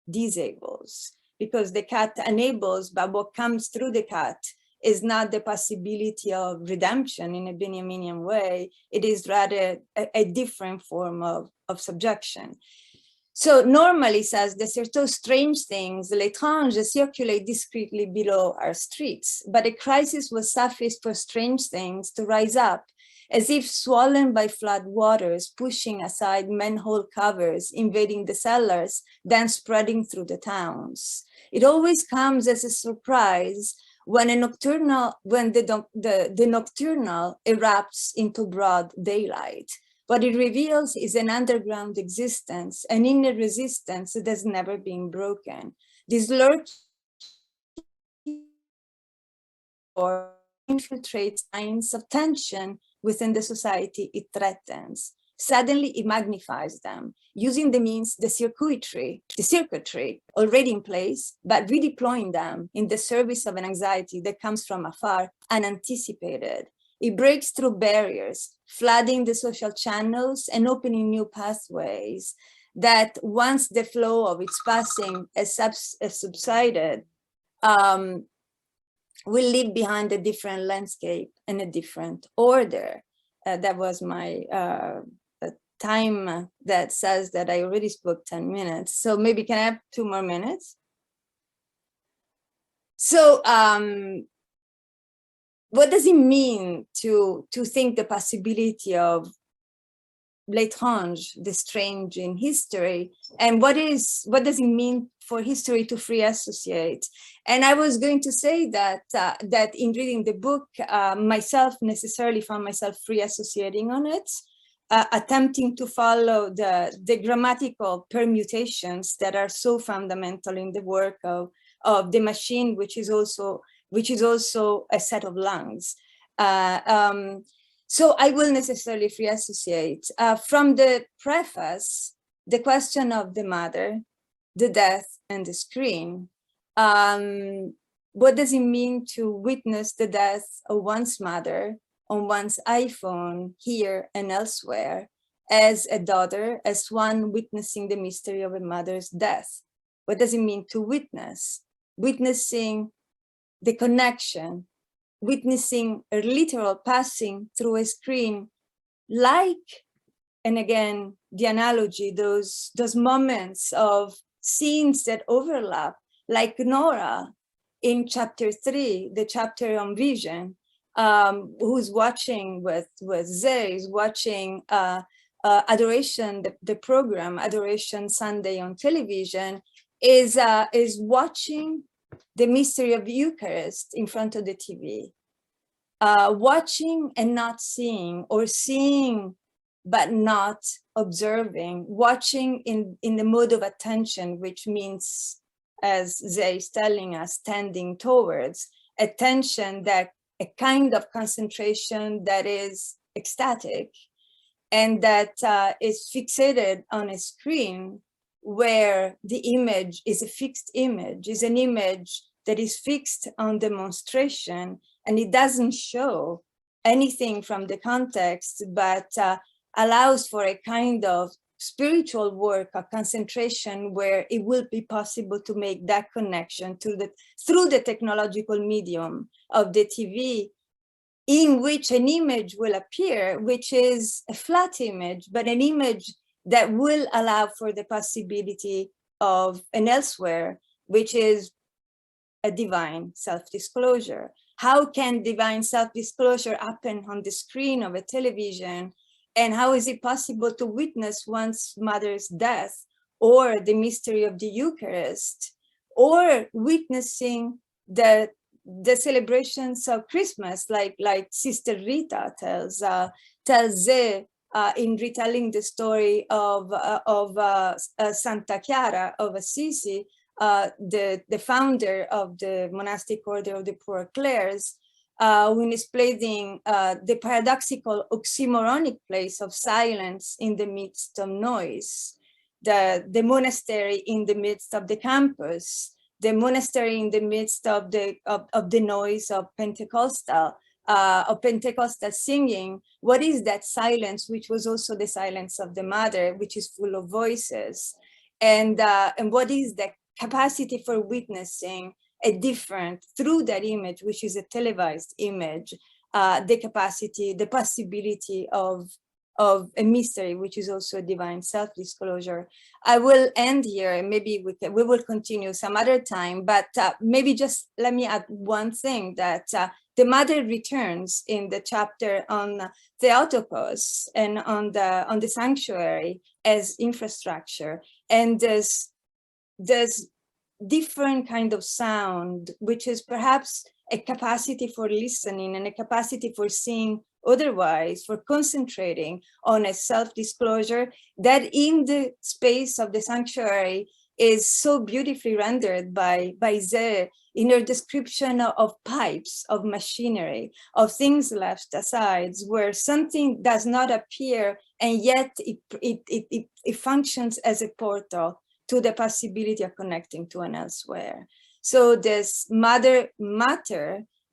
Speaker 5: disables. Because the cat enables, but what comes through the cat is not the possibility of redemption in a Benjaminian way. It is rather a different form of subjection. So normally, says Desserteau, strange things, l'étrange, circulate discreetly below our streets, but a crisis was sufficed for strange things to rise up, as if swollen by flood waters, pushing aside manhole covers, invading the cellars, then spreading through the towns. It always comes as a surprise when the nocturnal erupts into broad daylight. What it reveals is an underground existence, an inner resistance that has never been broken. This lurch or infiltrates signs of tension within the society it threatens. Suddenly it magnifies them, using the means, the circuitry already in place, but redeploying them in the service of an anxiety that comes from afar, unanticipated. It breaks through barriers, flooding the social channels and opening new pathways that once the flow of its passing has subsided, will leave behind a different landscape and a different order. That was my time that says that I already spoke 10 minutes. So maybe can I have 2 more minutes? So what does it mean to think the possibility of l'étrange, the strange in history? And what does it mean for history to free associate? And I was going to say that that in reading the book, myself necessarily found myself free associating on it, attempting to follow the grammatical permutations that are so fundamental in the work of the machine, which is also a set of lungs. So I will necessarily free associate. From the preface, the question of the mother, the death, and the screen. What does it mean to witness the death of one's mother on one's iPhone here and elsewhere as a daughter, as one witnessing the mystery of a mother's death? What does it mean to witness? Witnessing the connection, witnessing a literal passing through a screen, like, and again, the analogy, those moments of scenes that overlap, like Nora in chapter 3, the chapter on vision, who's watching with Zay, is watching Adoration, the program Adoration Sunday on television, is watching the mystery of the Eucharist in front of the TV, watching and not seeing, or seeing but not observing, watching in the mode of attention, which means, as Zay is telling us, tending towards attention, that a kind of concentration that is ecstatic and that is fixated on a screen where the image is a fixed image, is an image that is fixed on demonstration, and it doesn't show anything from the context, but allows for a kind of spiritual work, a concentration where it will be possible to make that connection through the technological medium of the TV, in which an image will appear, which is a flat image, but an image that will allow for the possibility of an elsewhere, which is a divine self-disclosure. How can divine self-disclosure happen on the screen of a television? And how is it possible to witness one's mother's death, or the mystery of the Eucharist, or witnessing the celebrations of Christmas, like Sister Rita tells Zé in retelling the story of Santa Chiara of Assisi, the founder of the monastic order of the Poor Clares, when explaining the paradoxical oxymoronic place of silence in the midst of noise, the monastery in the midst of the campus, the monastery in the midst of the noise of Pentecostal singing. What is that silence, which was also the silence of the mother, which is full of voices, and what is the capacity for witnessing a different, through that image, which is a televised image, the capacity, the possibility of a mystery, which is also a divine self-disclosure. I will end here, and maybe we will continue some other time, but maybe just let me add one thing, that the mother returns in the chapter on Theotokos and on the sanctuary as infrastructure, and there's different kind of sound, which is perhaps a capacity for listening and a capacity for seeing otherwise, for concentrating on a self-disclosure that in the space of the sanctuary is so beautifully rendered by Zé in her description of pipes, of machinery, of things left aside, where something does not appear, and yet it functions as a portal to the possibility of connecting to an elsewhere. So this matter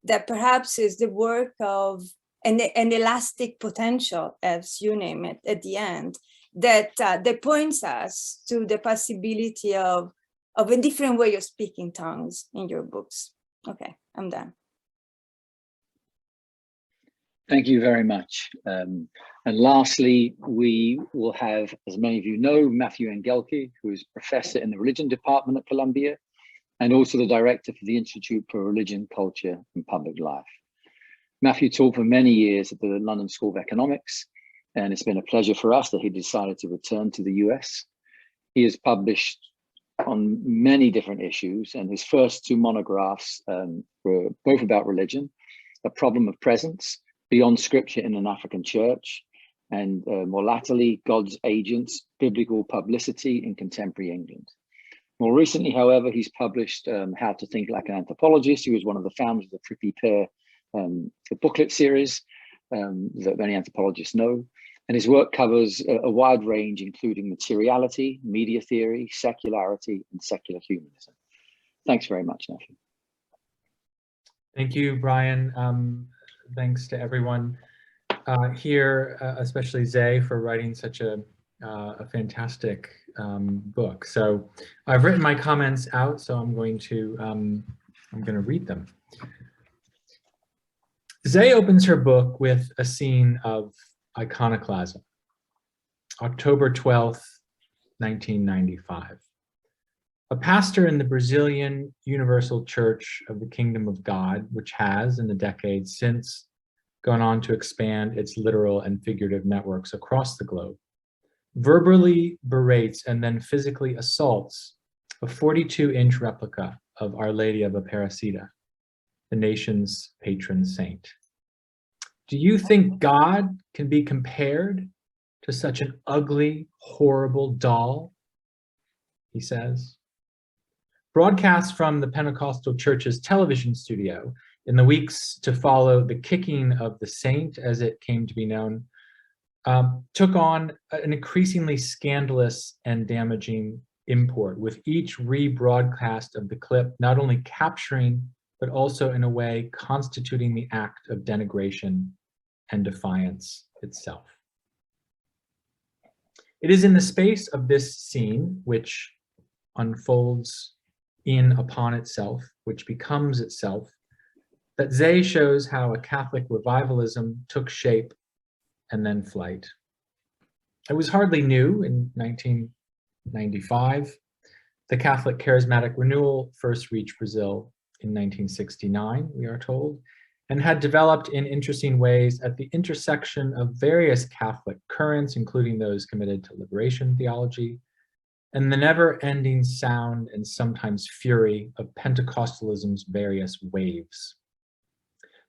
Speaker 5: that perhaps is the work of an elastic potential, as you name it, at the end, that points us to the possibility of a different way of speaking tongues in your books. Okay, I'm done.
Speaker 1: Thank you very much. And lastly, we will have, as many of you know, Matthew Engelke, who is professor in the religion department at Columbia, and also the director for the Institute for Religion, Culture and Public Life. Matthew taught for many years at the London School of Economics, and it's been a pleasure for us that he decided to return to the US. He has published on many different issues, and his first two monographs were both about religion, A Problem of Presence, Beyond Scripture in an African Church, and more latterly, God's Agents, Biblical Publicity in Contemporary England. More recently, however, he's published How to Think Like an Anthropologist. He was one of the founders of the Trippy Pear the booklet series that many anthropologists know. And his work covers a wide range, including materiality, media theory, secularity, and secular humanism. Thanks very much, Matthew.
Speaker 6: Thank you, Brian. Thanks to everyone here, especially Zay, for writing such a fantastic book. So I've written my comments out, so I'm going to read them. Zay opens her book with a scene of iconoclasm. October 12th, 1995. A pastor in the Brazilian Universal Church of the Kingdom of God, which has, in the decades since, gone on to expand its literal and figurative networks across the globe, verbally berates and then physically assaults a 42-inch replica of Our Lady of Aparecida, the nation's patron saint. Do you think God can be compared to such an ugly, horrible doll, he says. Broadcasts from the Pentecostal Church's television studio in the weeks to follow the kicking of the saint, as it came to be known, took on an increasingly scandalous and damaging import, with each rebroadcast of the clip not only capturing, but also in a way constituting the act of denigration and defiance itself. It is in the space of this scene, which unfolds in upon itself, which becomes itself, that Zay shows how a Catholic revivalism took shape and then flight. It was hardly new in 1995. The Catholic Charismatic Renewal first reached Brazil in 1969, we are told, and had developed in interesting ways at the intersection of various Catholic currents, including those committed to liberation theology, and the never-ending sound and sometimes fury of Pentecostalism's various waves.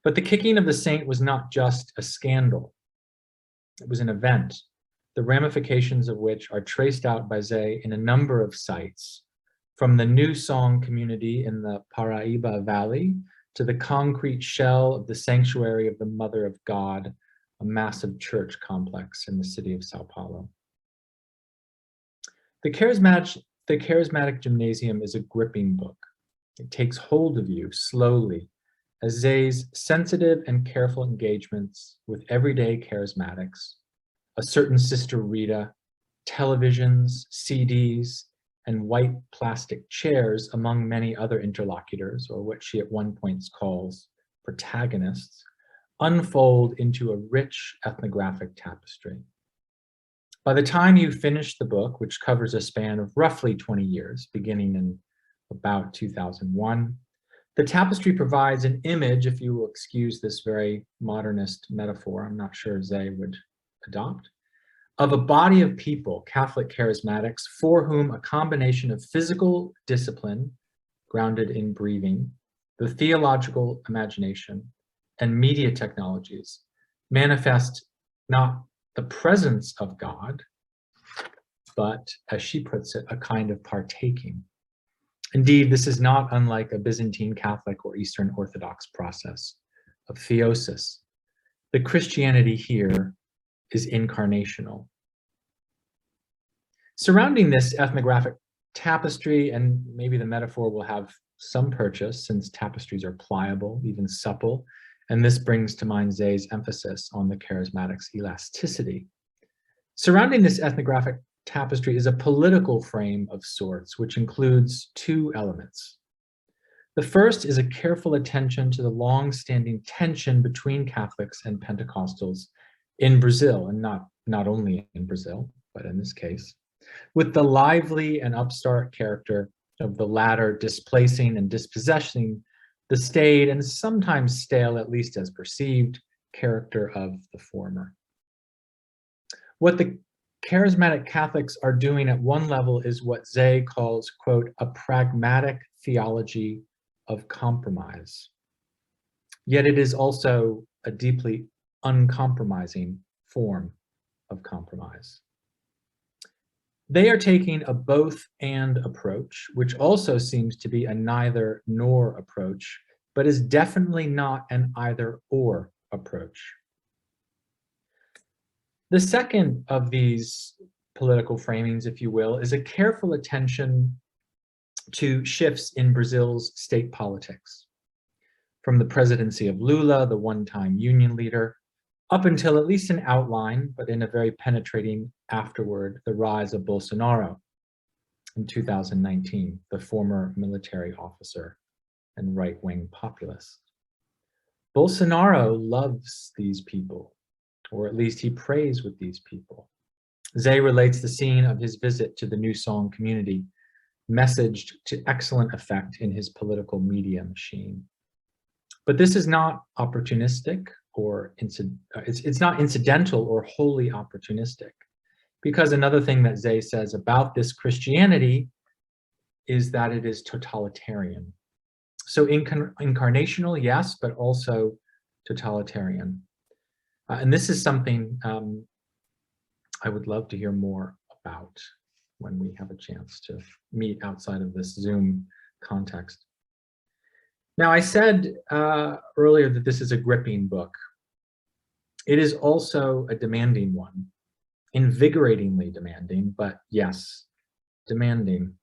Speaker 6: But the kicking of the saint was not just a scandal. It was an event, the ramifications of which are traced out by Zay in a number of sites, from the New Song community in the Paraíba Valley to the concrete shell of the Sanctuary of the Mother of God, a massive church complex in the city of Sao Paulo. The Charismatic Gymnasium is a gripping book. It takes hold of you slowly as Zay's sensitive and careful engagements with everyday charismatics, a certain Sister Rita, televisions, CDs, and white plastic chairs, among many other interlocutors, or what she at one point calls protagonists, unfold into a rich ethnographic tapestry. By the time you finish the book, which covers a span of roughly 20 years, beginning in about 2001, the tapestry provides an image, if you will excuse this very modernist metaphor, I'm not sure Zay would adopt, of a body of people, Catholic charismatics, for whom a combination of physical discipline, grounded in breathing, the theological imagination, and media technologies manifest not the presence of God, but, as she puts it, a kind of partaking. Indeed, this is not unlike a Byzantine Catholic or Eastern Orthodox process of theosis. The Christianity here is incarnational. Surrounding this ethnographic tapestry, and maybe the metaphor will have some purchase since tapestries are pliable, even supple, and this brings to mind Zay's emphasis on the charismatic's elasticity. Surrounding this ethnographic tapestry is a political frame of sorts, which includes two elements. The first is a careful attention to the long-standing tension between Catholics and Pentecostals in Brazil, and not only in Brazil, but in this case, with the lively and upstart character of the latter displacing and dispossessing the staid and sometimes stale, at least as perceived, character of the former. What the charismatic Catholics are doing at one level is what Zay calls, quote, a pragmatic theology of compromise. Yet it is also a deeply uncompromising form of compromise. They are taking a both-and approach, which also seems to be a neither-nor approach, but is definitely not an either-or approach. The second of these political framings, if you will, is a careful attention to shifts in Brazil's state politics. From the presidency of Lula, the one-time union leader, up until at least an outline, but in a very penetrating afterward, the rise of Bolsonaro in 2019, the former military officer and right-wing populist. Bolsonaro loves these people, or at least he prays with these people. Zay relates the scene of his visit to the New Song community, messaged to excellent effect in his political media machine. But this is not opportunistic, or it's not incidental or wholly opportunistic, because another thing that Zay says about this Christianity is that it is totalitarian. So incarnational, yes, but also totalitarian. And this is something I would love to hear more about when we have a chance to meet outside of this Zoom context. Now, I said earlier that this is a gripping book. It is also a demanding one, invigoratingly demanding, but yes, demanding.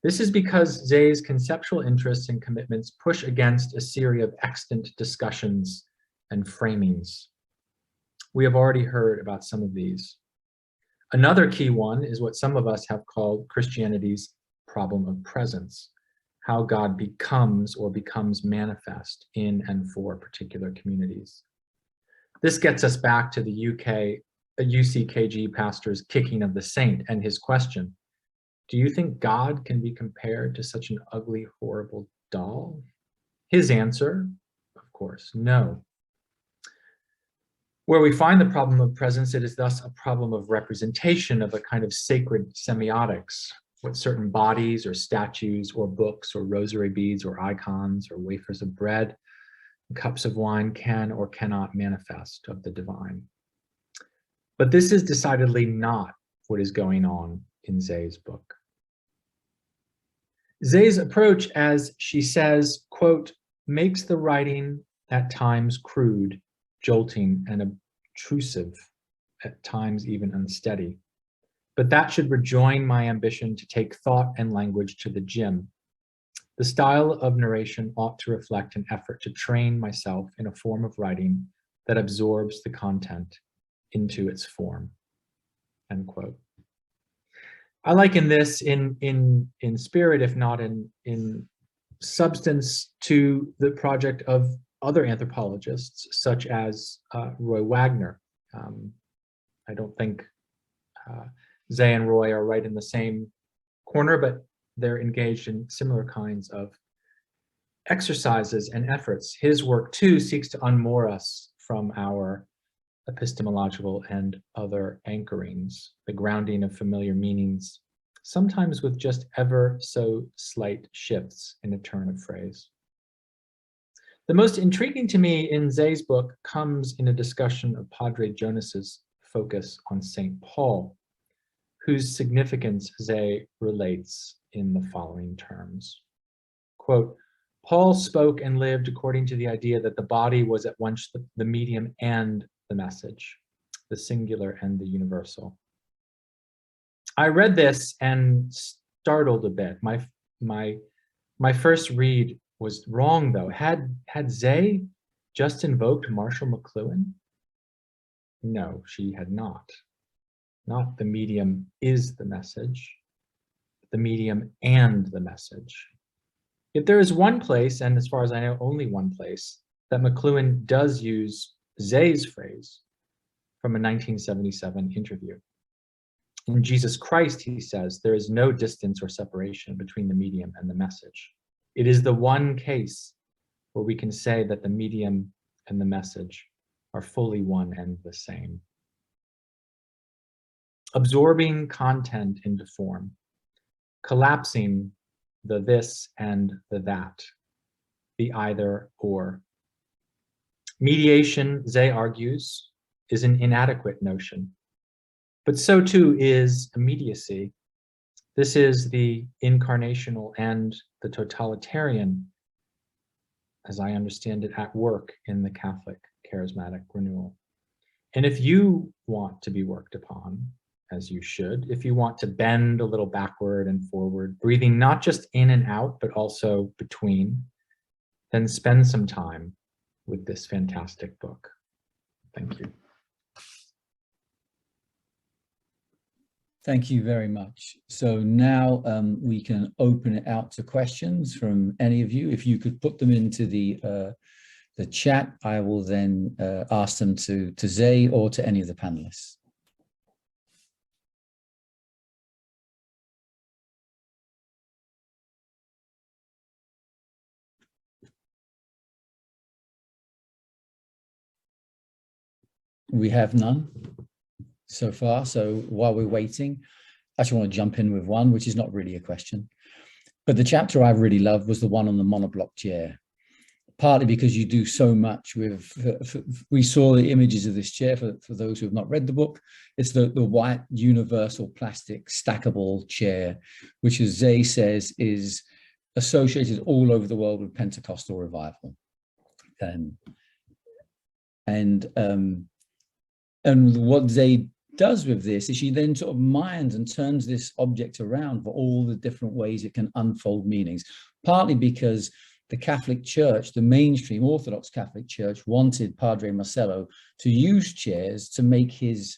Speaker 6: This is because Zay's conceptual interests and commitments push against a series of extant discussions and framings. We have already heard about some of these. Another key one is what some of us have called Christianity's problem of presence, how God becomes or becomes manifest in and for particular communities. This gets us back to the UCKG pastor's kicking of the saint and his question, do you think God can be compared to such an ugly, horrible doll? His answer, of course, no. Where we find the problem of presence, it is thus a problem of representation of a kind of sacred semiotics, what certain bodies or statues or books or rosary beads or icons or wafers of bread, cups of wine can or cannot manifest of the divine. But this is decidedly not what is going on in Zay's book. Zay's approach, as she says, quote, makes the writing at times crude, jolting, and obtrusive, at times even unsteady. But that should rejoin my ambition to take thought and language to the gym. The style of narration ought to reflect an effort to train myself in a form of writing that absorbs the content into its form, end quote. I liken this in spirit, if not in substance, to the project of other anthropologists, such as Roy Wagner. I don't think Zay and Roy are right in the same corner, but they're engaged in similar kinds of exercises and efforts. His work, too, seeks to unmoor us from our epistemological and other anchorings, the grounding of familiar meanings, sometimes with just ever so slight shifts in a turn of phrase. The most intriguing to me in Zay's book comes in a discussion of Padre Jonas's focus on St. Paul, whose significance Zay relates in the following terms. Quote, Paul spoke and lived according to the idea that the body was at once the medium and the message, the singular and the universal. I read this and startled a bit. My first read was wrong, though. Had Zay just invoked Marshall McLuhan? No, she had not. Not the medium is the message, the medium and the message. If there is one place, and as far as I know, only one place, that McLuhan does use Zay's phrase from a 1977 interview. In Jesus Christ, he says, there is no distance or separation between the medium and the message. It is the one case where we can say that the medium and the message are fully one and the same. Absorbing content into form, collapsing the this and the that, the either or. Mediation, Zay argues, is an inadequate notion, but so too is immediacy. This is the incarnational and the totalitarian, as I understand it, at work in the Catholic charismatic renewal. And if you want to be worked upon, as you should, if you want to bend a little backward and forward, breathing not just in and out, but also between, then spend some time with this fantastic book. Thank you.
Speaker 1: Thank you very much. So now we can open it out to questions from any of you. If you could put them into the chat, I will then ask them to Zay or to any of the panelists. We have none so far. So while we're waiting, I just want to jump in with one, which is not really a question. But the chapter I really loved was the one on the monoblock chair. partly because you do so much with, we saw the images of this chair for those who have not read the book. It's the white universal plastic stackable chair, which, as Zay says, is associated all over the world with Pentecostal revival. And what Zay does with this is she then sort of mines and turns this object around for all the different ways it can unfold meanings, partly because the Catholic Church, the mainstream Orthodox Catholic Church, wanted Padre Marcello to use chairs to make his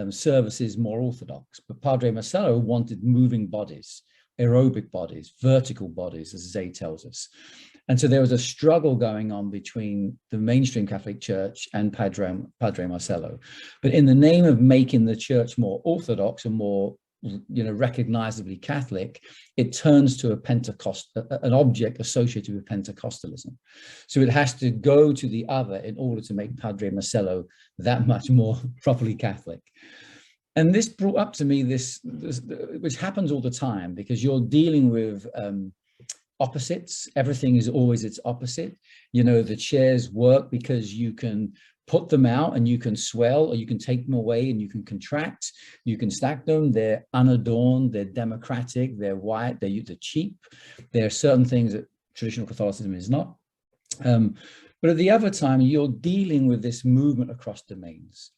Speaker 1: services more orthodox. But Padre Marcello wanted moving bodies, aerobic bodies, vertical bodies, as Zay tells us. And so there was a struggle going on between the mainstream Catholic Church and Padre Marcello. But in the name of making the church more orthodox and more, recognizably Catholic, it turns to an object associated with Pentecostalism. So it has to go to the other in order to make Padre Marcello that much more properly Catholic. And this brought up to me this, which happens all the time, because you're dealing with opposites. Everything is always its opposite. The chairs work because you can put them out and you can swell, or you can take them away and you can contract, you can stack them. They're unadorned, they're democratic, they're white, they're cheap. There are certain things that traditional Catholicism is not. But at the other time, you're dealing with this movement across domains.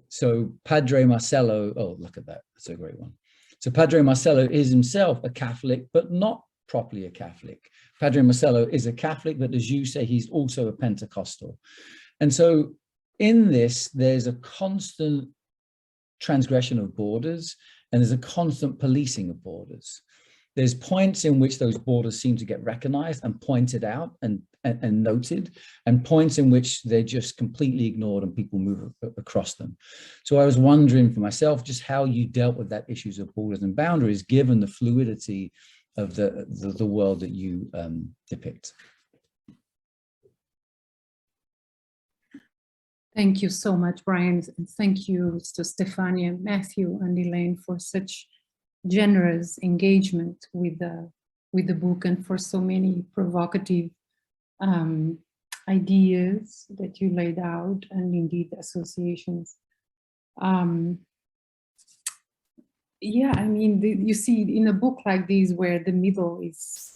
Speaker 1: So Padre Marcello, oh, look at that, that's a great one. So Padre Marcello is himself a Catholic, but not properly a Catholic. Padre Marcello is a Catholic, but as you say, he's also a Pentecostal. And so in this, there's a constant transgression of borders, and there's a constant policing of borders. There's points in which those borders seem to get recognized and pointed out and noted, and points in which they're just completely ignored and people move across them. So I was wondering for myself just how you dealt with that issues of borders and boundaries, given the fluidity of the world that you depict.
Speaker 2: Thank you so much, Brian, and thank you to Stefania, Matthew, and Elaine for such generous engagement with the book, and for so many provocative ideas that you laid out, and indeed associations. Yeah, I mean, you see in a book like this where the middle is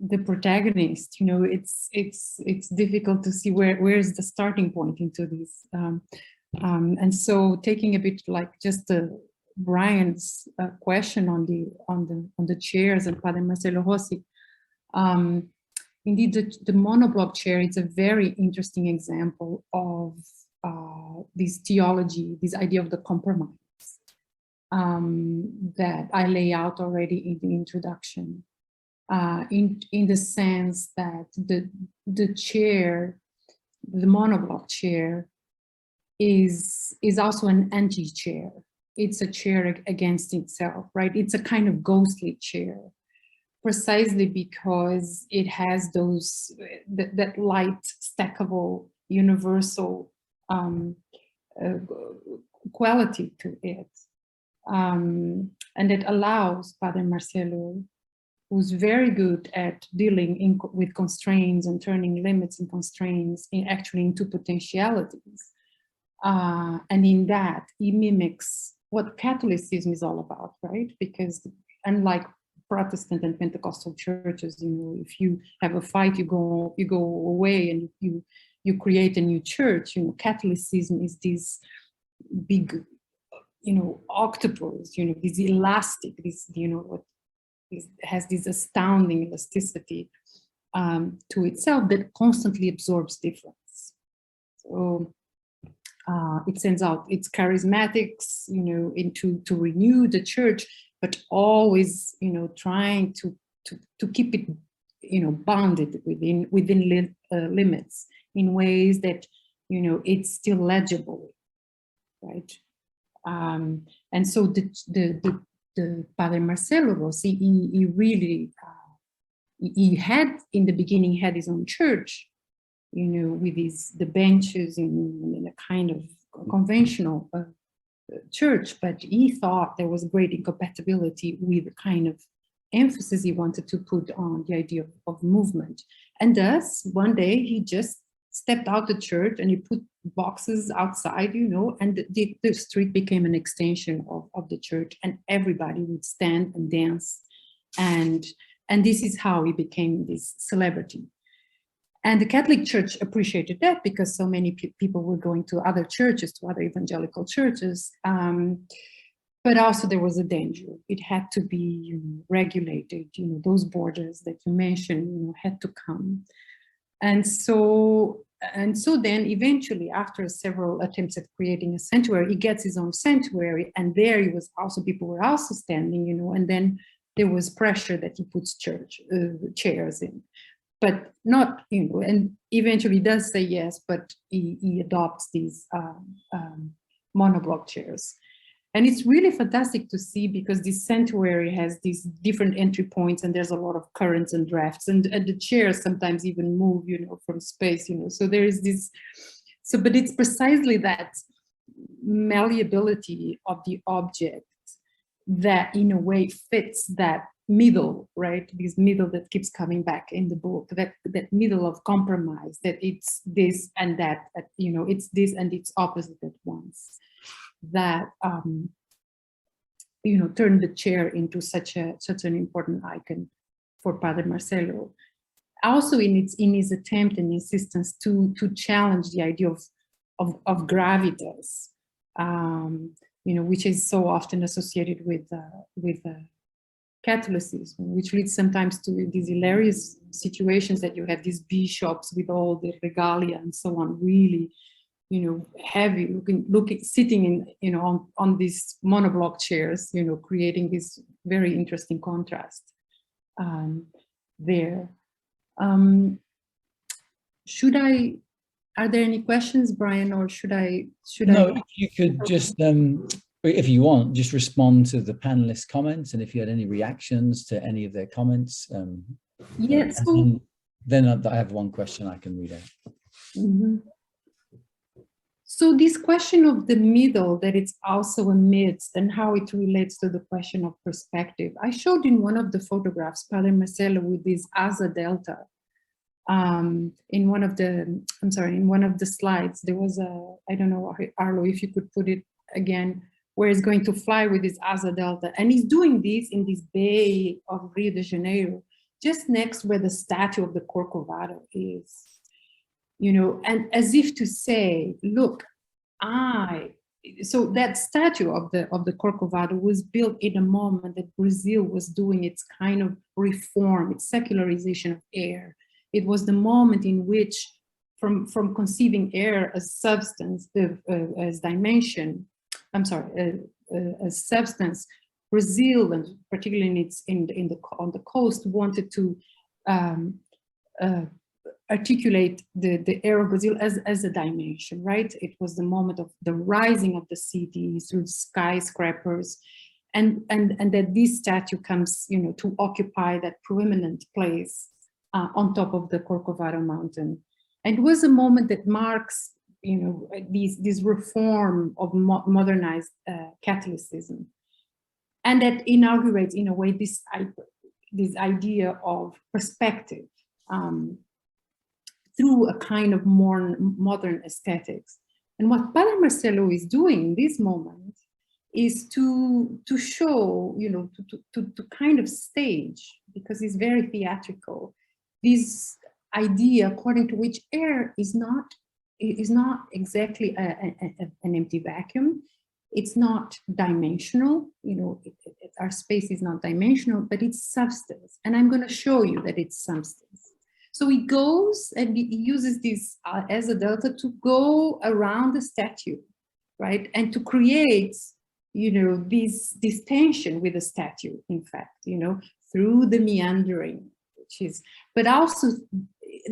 Speaker 2: the protagonist, it's difficult to see where is the starting point into this. And so taking a bit like just Brian's question on the chairs and Padre Marcello Rossi, indeed the monoblock chair is a very interesting example of this theology, this idea of the compromise that I lay out already in the introduction, in the sense that the chair, the monoblock chair, is also an anti-chair. It's a chair against itself, right? It's a kind of ghostly chair, precisely because it has that light, stackable, universal quality to it. And it allows Padre Marcello, who's very good at dealing with constraints and turning limits and constraints into potentialities. And in that, he mimics what Catholicism is all about, right? Because unlike Protestant and Pentecostal churches, if you have a fight, you go away and you create a new church. Catholicism is this big, octopus, this elastic, this, has this astounding elasticity to itself that constantly absorbs difference. So it sends out its charismatics, to renew the church, but always, trying to keep it, bounded within limits in ways that, it's still legible, right? And so the Padre Marcello Rossi, he really, he had in the beginning had his own church, with the benches in a kind of conventional church, but he thought there was great incompatibility with the kind of emphasis he wanted to put on the idea of movement. And thus, one day he just stepped out the church and he put boxes outside, you know, and the street became an extension of the church, and everybody would stand and dance. And this is how he became this celebrity. And the Catholic Church appreciated that because so many people were going to other churches, to other evangelical churches. But also there was a danger. It had to be, you know, regulated. You know, those borders that you mentioned, you know, had to come. And so then eventually, after several attempts at creating a sanctuary, he gets his own sanctuary, and there he was also, people were also standing, you know, and then there was pressure that he puts chairs in, but not, you know, and eventually does say yes, but he adopts these monoblock chairs. And it's really fantastic to see, because this sanctuary has these different entry points, and there's a lot of currents and drafts, and the chairs sometimes even move, you know, from space, you know. So there is this, so, but it's precisely that malleability of the object that in a way fits that middle, right? This middle that keeps coming back in the book, that middle of compromise, that it's this and that, you know, it's this and it's opposite at once. That you know, turned the chair into such an important icon for Padre Marcelo. Also in his attempt and insistence to challenge the idea of gravitas, you know, which is so often associated with Catholicism, which leads sometimes to these hilarious situations that you have these bishops with all the regalia and so on, really, you know, heavy looking, sitting in, you know, on these monoblock chairs, you know, creating this very interesting contrast there. Are there any questions, Brian, or should I?
Speaker 1: No, if you could just, if you want, just respond to the panelists' comments, and if you had any reactions to any of their comments.
Speaker 2: Yes.
Speaker 1: Then I have one question I can read out.
Speaker 2: Mm-hmm. So this question of the middle, that it's also a midst, and how it relates to the question of perspective. I showed in one of the photographs, Padre Marcelo with this Asa Delta. In one of the slides, there was I don't know, Arlo, if you could put it again, where he's going to fly with his Asa Delta. And he's doing this in this bay of Rio de Janeiro, just next where the statue of the Corcovado is. You know, and as if to say, look, so that statue of the Corcovado was built in a moment that Brazil was doing its kind of reform, its secularization of air. It was the moment in which, from conceiving air as substance, as dimension, as substance, Brazil, and particularly on the coast, wanted to articulate the air of Brazil as a dimension, right? It was the moment of the rising of the city through skyscrapers, and that this statue comes, you know, to occupy that preeminent place on top of the Corcovado mountain. And it was a moment that marks, you know, this reform of modernized Catholicism, and that inaugurates, in a way, this idea of perspective through a kind of more modern aesthetics. And what Padre Marcelo is doing in this moment is to show, you know, to kind of stage, because it's very theatrical, this idea according to which air is not exactly an empty vacuum. It's not dimensional, you know, our space is not dimensional, but it's substance. And I'm going to show you that it's substance. So he goes and he uses this as a delta to go around the statue, right? And to create, you know, this tension with the statue, in fact, you know, through the meandering, which is, but also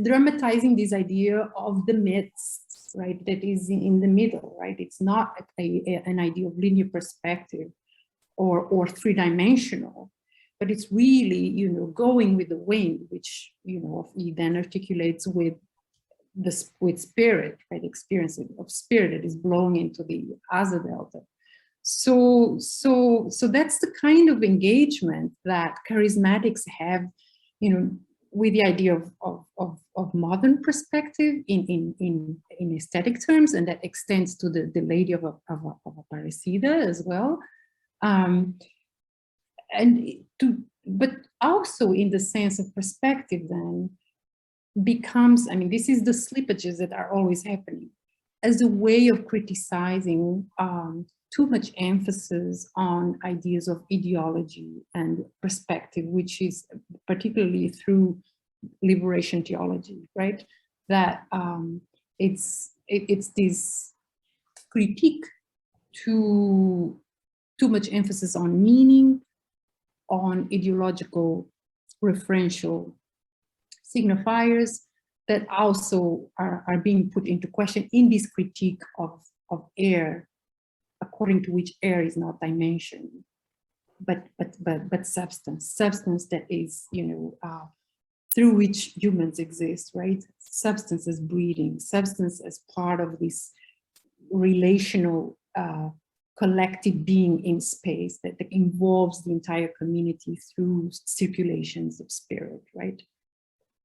Speaker 2: dramatizing this idea of the midst, right? That is in the middle, right? It's not an idea of linear perspective or three-dimensional, but it's really, you know, going with the wind, which, you know, he then articulates with spirit, right? Experience of spirit that is blowing into the Asa Delta. So that's the kind of engagement that charismatics have, you know, with the idea of modern perspective in aesthetic terms, and that extends to the Lady of Aparecida as well. But also in the sense of perspective then becomes, I mean, this is the slippages that are always happening, as a way of criticizing too much emphasis on ideas of ideology and perspective, which is particularly through liberation theology, right? That it's this critique to too much emphasis on meaning, on ideological referential signifiers that also are being put into question in this critique of air, according to which air is not dimension, but substance that is, you know, through which humans exist, right? Substance as breathing, substance as part of this relational collective being in space that involves the entire community through circulations of spirit, right?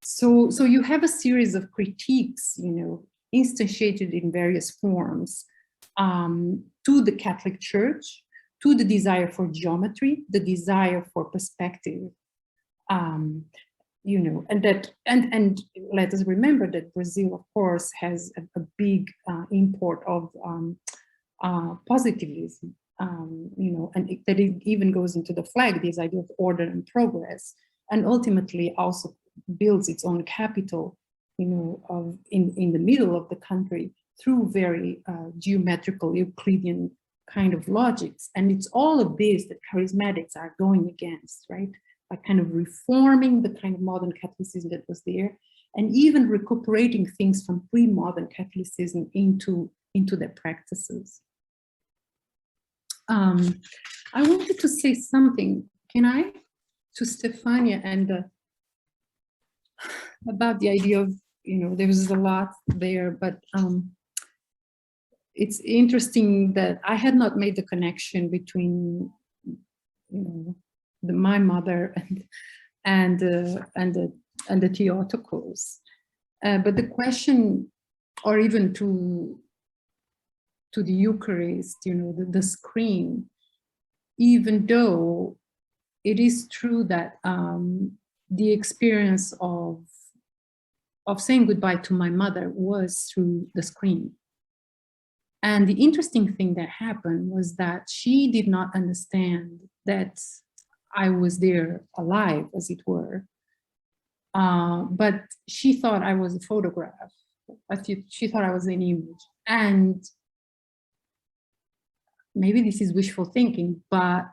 Speaker 2: So you have a series of critiques, you know, instantiated in various forms to the Catholic Church, to the desire for geometry, the desire for perspective, you know, and let us remember that Brazil, of course, has a big import of positivism, you know, and that it even goes into the flag, this idea of order and progress, and ultimately also builds its own capital, you know, in the middle of the country through very geometrical Euclidean kind of logics. And it's all of this that charismatics are going against, right? By kind of reforming the kind of modern Catholicism that was there, and even recuperating things from pre-modern Catholicism into their practices. I wanted to say something, can I, to Stefania and about the idea of, you know, there was a lot there, but it's interesting that I had not made the connection between, you know, my mother and the Theotokos, but the question, or even to the Eucharist, you know, the screen, even though it is true that the experience of saying goodbye to my mother was through the screen. And the interesting thing that happened was that she did not understand that I was there alive, as it were. But she thought I was a photograph. She thought I was an image. And maybe this is wishful thinking, but,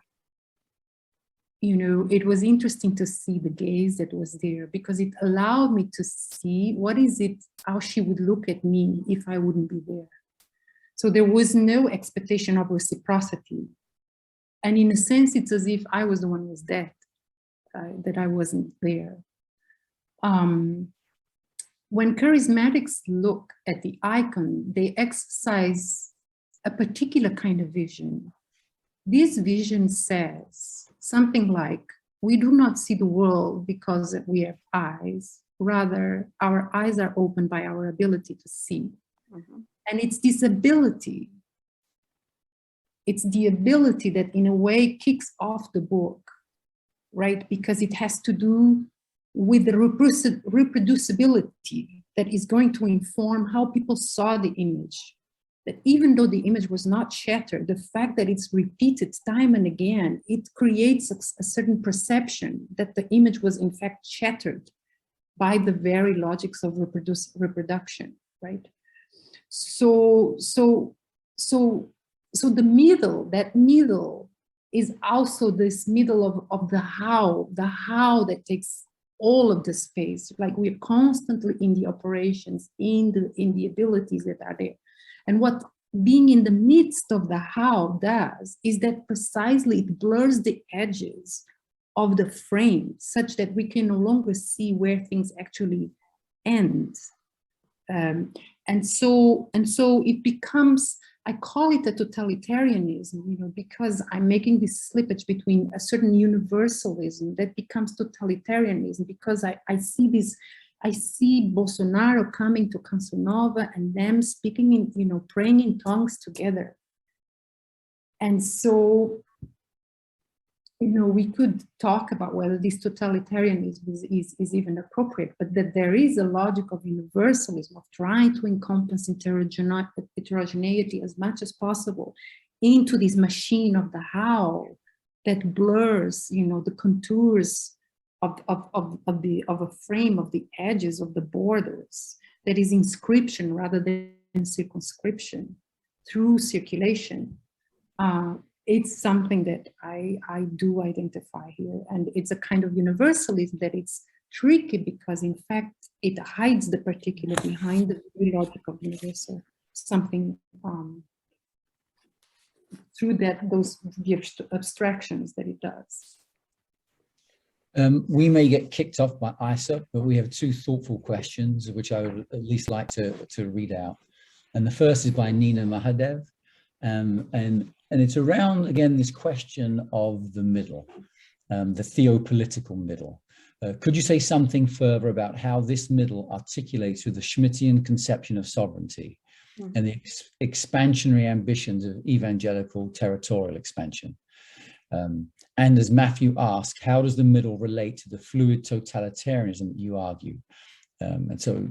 Speaker 2: you know, it was interesting to see the gaze that was there, because it allowed me to see what is it, how she would look at me if I wouldn't be there. So there was no expectation of reciprocity. And in a sense, it's as if I was the one who was dead, that I wasn't there. When charismatics look at the icon, they exercise a particular kind of vision. This vision says something like, we do not see the world because we have eyes, rather our eyes are opened by our ability to see. Mm-hmm. And it's this ability, it's the ability that in a way kicks off the book, right? Because it has to do with the reproducibility that is going to inform how people saw the image. That even though the image was not shattered, the fact that it's repeated time and again, it creates a certain perception that the image was in fact shattered by the very logics of reproduction, right? So the middle, that middle is also this middle of the how that takes all of the space. Like we're constantly in the operations, in the abilities that are there. And what being in the midst of the how does is that precisely it blurs the edges of the frame such that we can no longer see where things actually end. And so it becomes I call it a totalitarianism, you know, because I'm making this slippage between a certain universalism that becomes totalitarianism, because I see Bolsonaro coming to Canção Nova and them speaking in, you know, praying in tongues together. And so, you know, we could talk about whether this totalitarianism is even appropriate, but that there is a logic of universalism, of trying to encompass heterogeneity as much as possible into this machine of the how that blurs, you know, the contours of a frame, of the edges, of the borders, that is inscription rather than circumscription through circulation. It's something that I do identify here, and it's a kind of universalism that it's tricky because in fact it hides the particular behind the very logic of universal, something through those abstractions that it does.
Speaker 1: We may get kicked off by Isa, but we have two thoughtful questions which I would at least like to read out. And the first is by Nina Mahadev, and it's around, again, this question of the middle, the theopolitical middle. Could you say something further about how this middle articulates with the Schmittian conception of sovereignty and the expansionary ambitions of evangelical territorial expansion? And as Matthew asked, how does the middle relate to the fluid totalitarianism that you argue? And so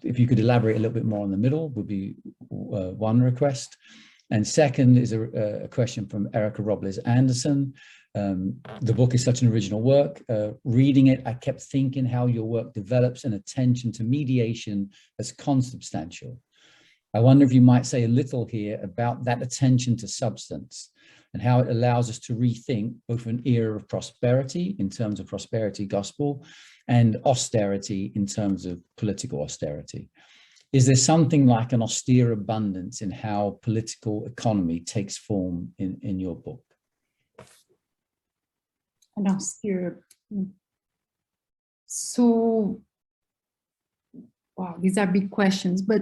Speaker 1: if you could elaborate a little bit more on the middle would be one request. And second is a question from Erica Robles Anderson. The book is such an original work. Reading it, I kept thinking how your work develops an attention to mediation as consubstantial. I wonder if you might say a little here about that attention to substance and how it allows us to rethink both an era of prosperity in terms of prosperity gospel and austerity in terms of political austerity. Is there something like an austere abundance in how political economy takes form in your book?
Speaker 2: An austere. So, wow, these are big questions, but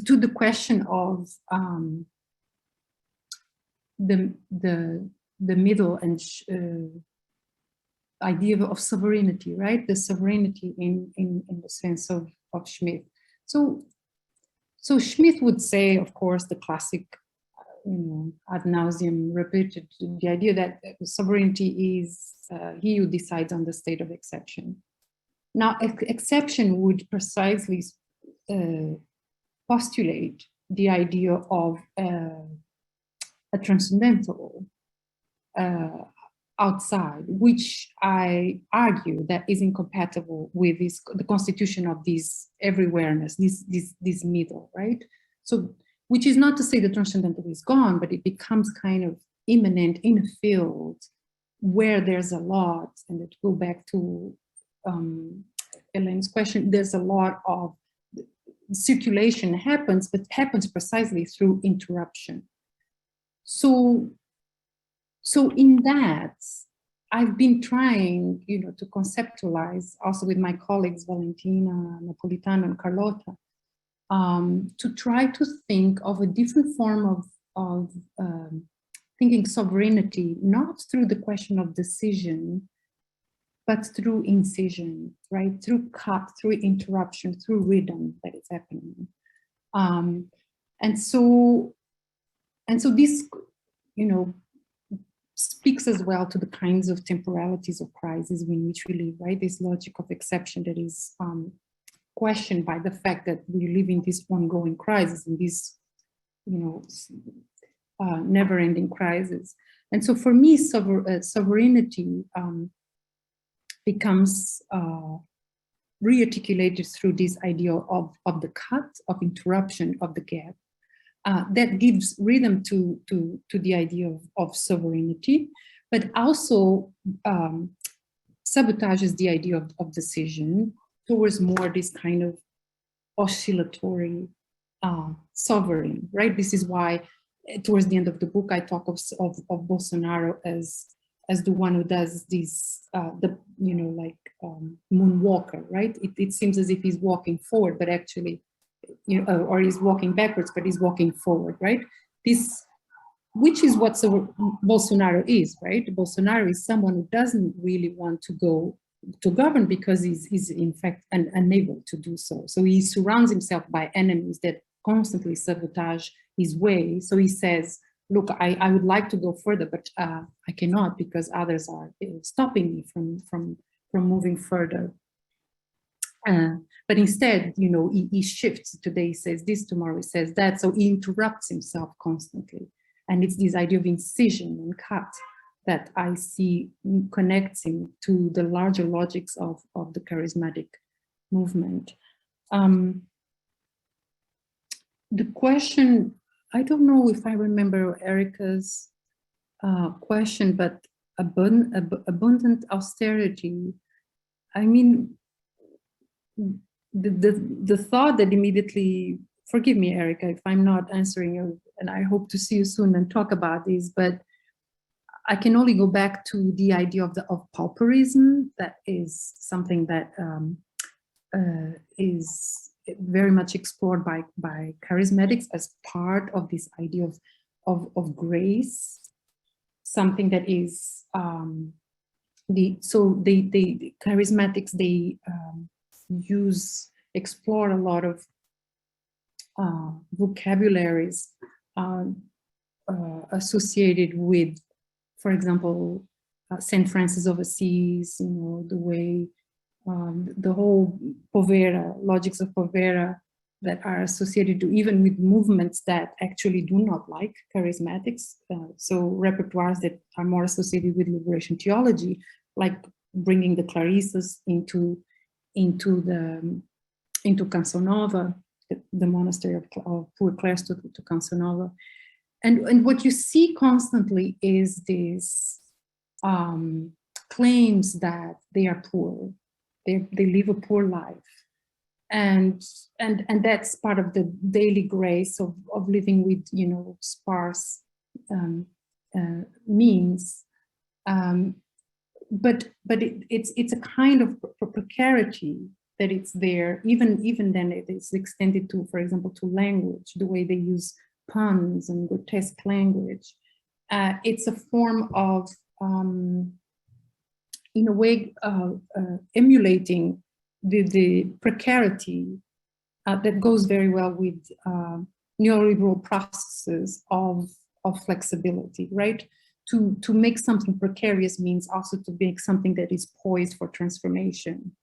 Speaker 2: to the question of the middle and idea of sovereignty, right? The sovereignty in the sense of Schmitt. So Schmitt would say, of course, the classic, ad nauseum repeated, the idea that sovereignty is he who decides on the state of exception. Now, exception would precisely postulate the idea of a transcendental outside, which I argue that is incompatible with the constitution of this everywhereness, this middle, right? So, which is not to say the transcendental is gone, but it becomes kind of immanent in a field where there's a lot, and it go back to Elaine's question, there's a lot of circulation happens, but happens precisely through interruption. So in that, I've been trying, to conceptualize also with my colleagues, Valentina, Napolitano, and Carlota, to try to think of a different form of thinking sovereignty, not through the question of decision, but through incision, right? Through cut, through interruption, through rhythm that is happening. And so this, speaks as well to the kinds of temporalities of crisis in which we live, right? This logic of exception that is questioned by the fact that we live in this ongoing crisis, in this, never-ending crisis. And so for me, sovereignty becomes rearticulated through this idea of the cut, of interruption, of the gap. That gives rhythm to the idea of sovereignty, but also sabotages the idea of decision towards more this kind of oscillatory sovereign, right? This is why towards the end of the book, I talk of Bolsonaro as the one who does this, moonwalker, right? It seems as if he's walking forward, but actually, or he's walking backwards, but he's walking forward, right? this, which is what Bolsonaro is, right? Bolsonaro is someone who doesn't really want to go to govern because he's in fact unable to do so. So he surrounds himself by enemies that constantly sabotage his way. So he says, look, I would like to go further, but I cannot because others are stopping me from moving further. But instead, you know, he shifts. Today he says this, tomorrow he says that. So he interrupts himself constantly. And it's this idea of incision and cut that I see connects him to the larger logics of the charismatic movement. The question, I don't know if I remember Erica's question, but abundant austerity. I mean, the thought that immediately, forgive me, Erica, if I'm not answering you, and I hope to see you soon and talk about this, but I can only go back to the idea of pauperism. That is something that is very much explored by charismatics as part of this idea of grace, something that is the charismatics, they explore a lot of vocabularies associated with, for example, St. Francis of Assisi, you know, the way the whole Povera, logics of Povera that are associated to even with movements that actually do not like charismatics. So repertoires that are more associated with liberation theology, like bringing the Clarissas into Cançonova, the monastery of poor Clares to Cançonova. And what you see constantly is these claims that they are poor, they live a poor life. And that's part of the daily grace of living with, you know, sparse means. But it's a kind of precarity that it's there. Even then it is extended to, for example, to language, the way they use puns and grotesque language. It's a form of, in a way, emulating the precarity that goes very well with neoliberal processes of flexibility, right? To make something precarious means also to make something that is poised for transformation,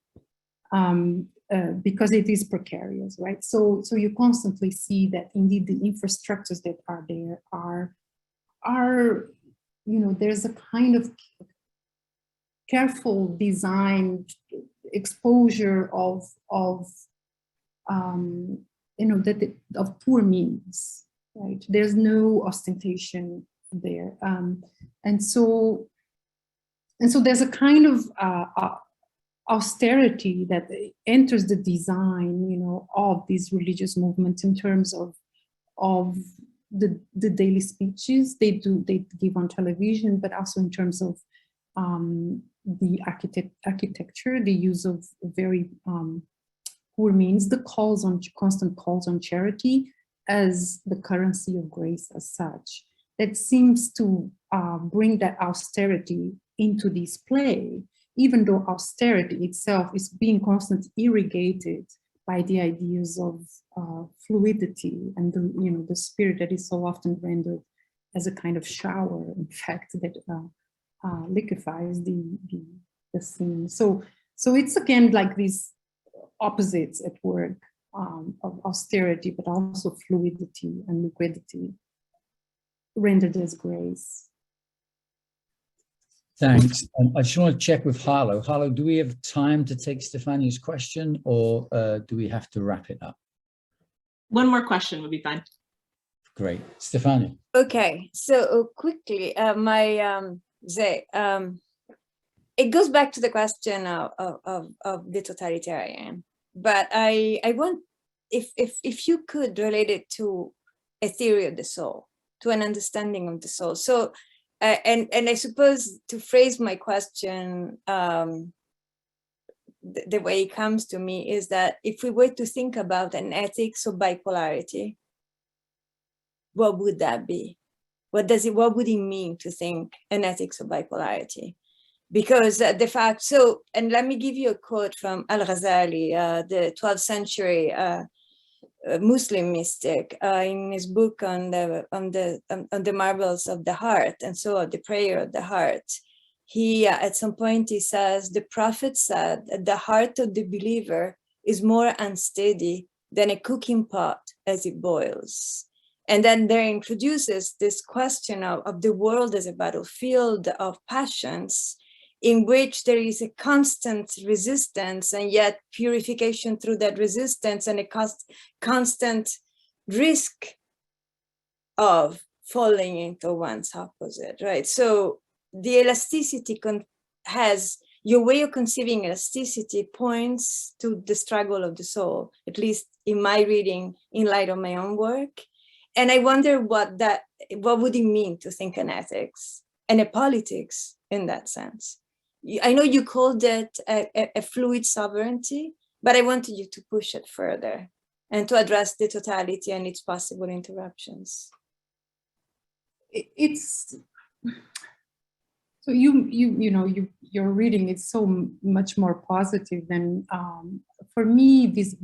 Speaker 2: because it is precarious, right? So you constantly see that indeed the infrastructures that are there are, you know, there's a kind of careful design exposure of you know, of poor means, right? There's no ostentation there, and so there's a kind of austerity that enters the design, you know, of these religious movements in terms of the daily speeches they give on television, but also in terms of the architecture, the use of very poor means, the constant calls on charity as the currency of grace as such. That seems to bring that austerity into display, even though austerity itself is being constantly irrigated by the ideas of fluidity and the spirit that is so often rendered as a kind of shower, in fact, that liquefies the scene. So it's again like these opposites at work of austerity, but also fluidity and liquidity rendered as grace.
Speaker 7: Thanks. I just want to check with Harlow. Harlow, do we have time to take Stefania's question, or do we have to wrap it up?
Speaker 3: One more question would be fine.
Speaker 7: Great. Stefania.
Speaker 5: Okay, so quickly, it goes back to the question of the totalitarian, but I want, if you could relate it to a theory of the soul, to an understanding of the soul. So, and I suppose to phrase my question the way it comes to me is that if we were to think about an ethics of bipolarity, what would that be? What would it mean to think an ethics of bipolarity? Because the fact, so, and let me give you a quote from Al-Ghazali, the 12th century Muslim mystic, in his book on the marvels of the heart, and so the prayer of the heart. He, at some point, he says, the prophet said that the heart of the believer is more unsteady than a cooking pot as it boils. And then there introduces this question of the world as a battlefield of passions, in which there is a constant resistance and yet purification through that resistance, and a constant risk of falling into one's opposite, right? So the elasticity has, your way of conceiving elasticity points to the struggle of the soul, at least in my reading, in light of my own work. And I wonder what would it mean to think an ethics and a politics in that sense? I know you called it a fluid sovereignty, but I wanted you to push it further and to address the totality and its possible interruptions.
Speaker 2: It's so your reading is so much more positive than for me. This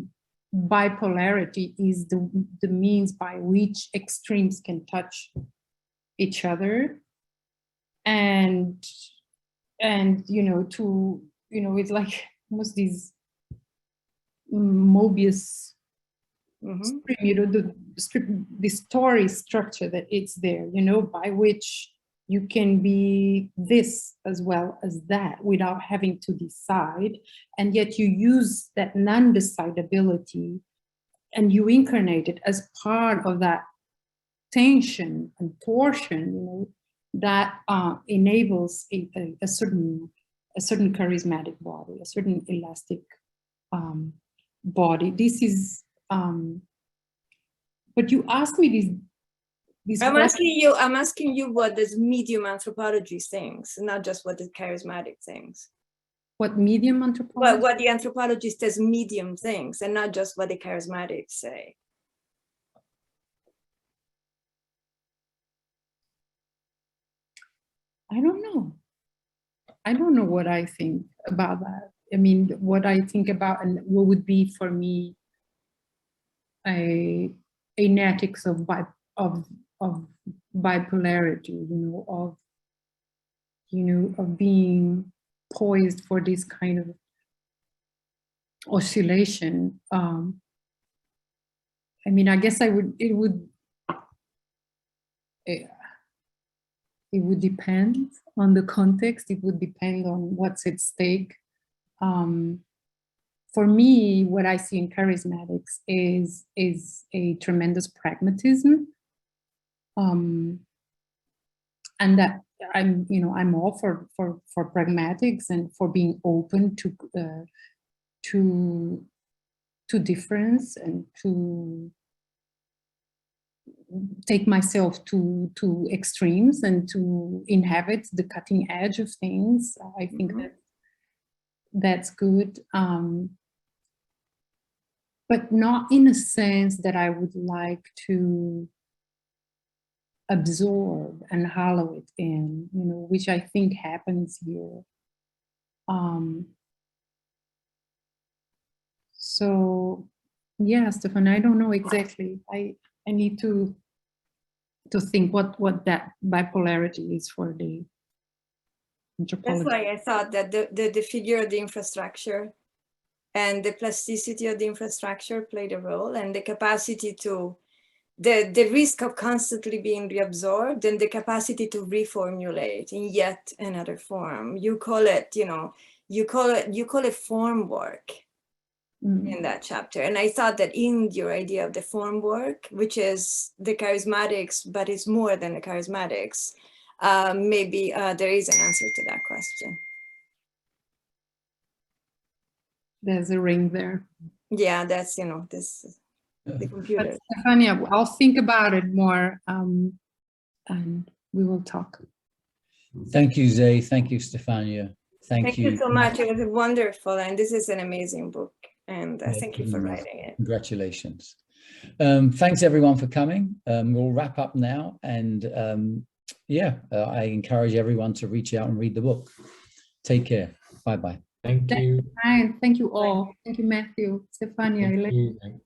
Speaker 2: bipolarity is the means by which extremes can touch each other, and it's like almost these Mobius string, the story structure that it's there, by which you can be this as well as that without having to decide, and yet you use that non-decidability and you incarnate it as part of that tension and torsion, that enables a certain charismatic body, a certain elastic body. This is, but you asked me these
Speaker 5: I'm asking you what this medium anthropology thinks, not just what the charismatic thinks.
Speaker 2: What medium anthropology?
Speaker 5: Well, what the anthropologist as medium thinks, and not just what the charismatics say.
Speaker 2: I don't know. I don't know what I think about that. I mean, what I think about and what would be for me an ethics of bipolarity, of being poised for this kind of oscillation. I mean, I guess it would depend on the context. It would depend on what's at stake. For me, what I see in charismatics is a tremendous pragmatism, and that I'm all for pragmatics and for being open to difference and to take myself to extremes and to inhabit the cutting edge of things. I think that's good, but not in a sense that I would like to absorb and hollow it in, which I think happens here. So yeah, Stefania, I don't know exactly. I need to think what that bipolarity is for the anthropology.
Speaker 5: That's why I thought that the figure of the infrastructure and the plasticity of the infrastructure played a role, and the capacity to, the risk of constantly being reabsorbed and the capacity to reformulate in yet another form. You call it form work. In that chapter. And I thought that in your idea of the form work, which is the charismatics, but it's more than the charismatics, maybe there is an answer to that question.
Speaker 2: There's a ring there.
Speaker 5: Yeah, that's, this, the computer.
Speaker 2: But Stefania, I'll think about it more, and we will talk.
Speaker 7: Thank you, Zay. Thank you, Stefania. Thank you
Speaker 5: so much. It was wonderful. And this is an amazing book. And thank you for writing it.
Speaker 7: Congratulations. Thanks everyone for coming. We'll wrap up now, and I encourage everyone to reach out and read the book. Take care. Bye-bye.
Speaker 6: Thank you.
Speaker 2: Thank you all. Thank you, Matthew, Stefania, Elaine.
Speaker 6: Thank you.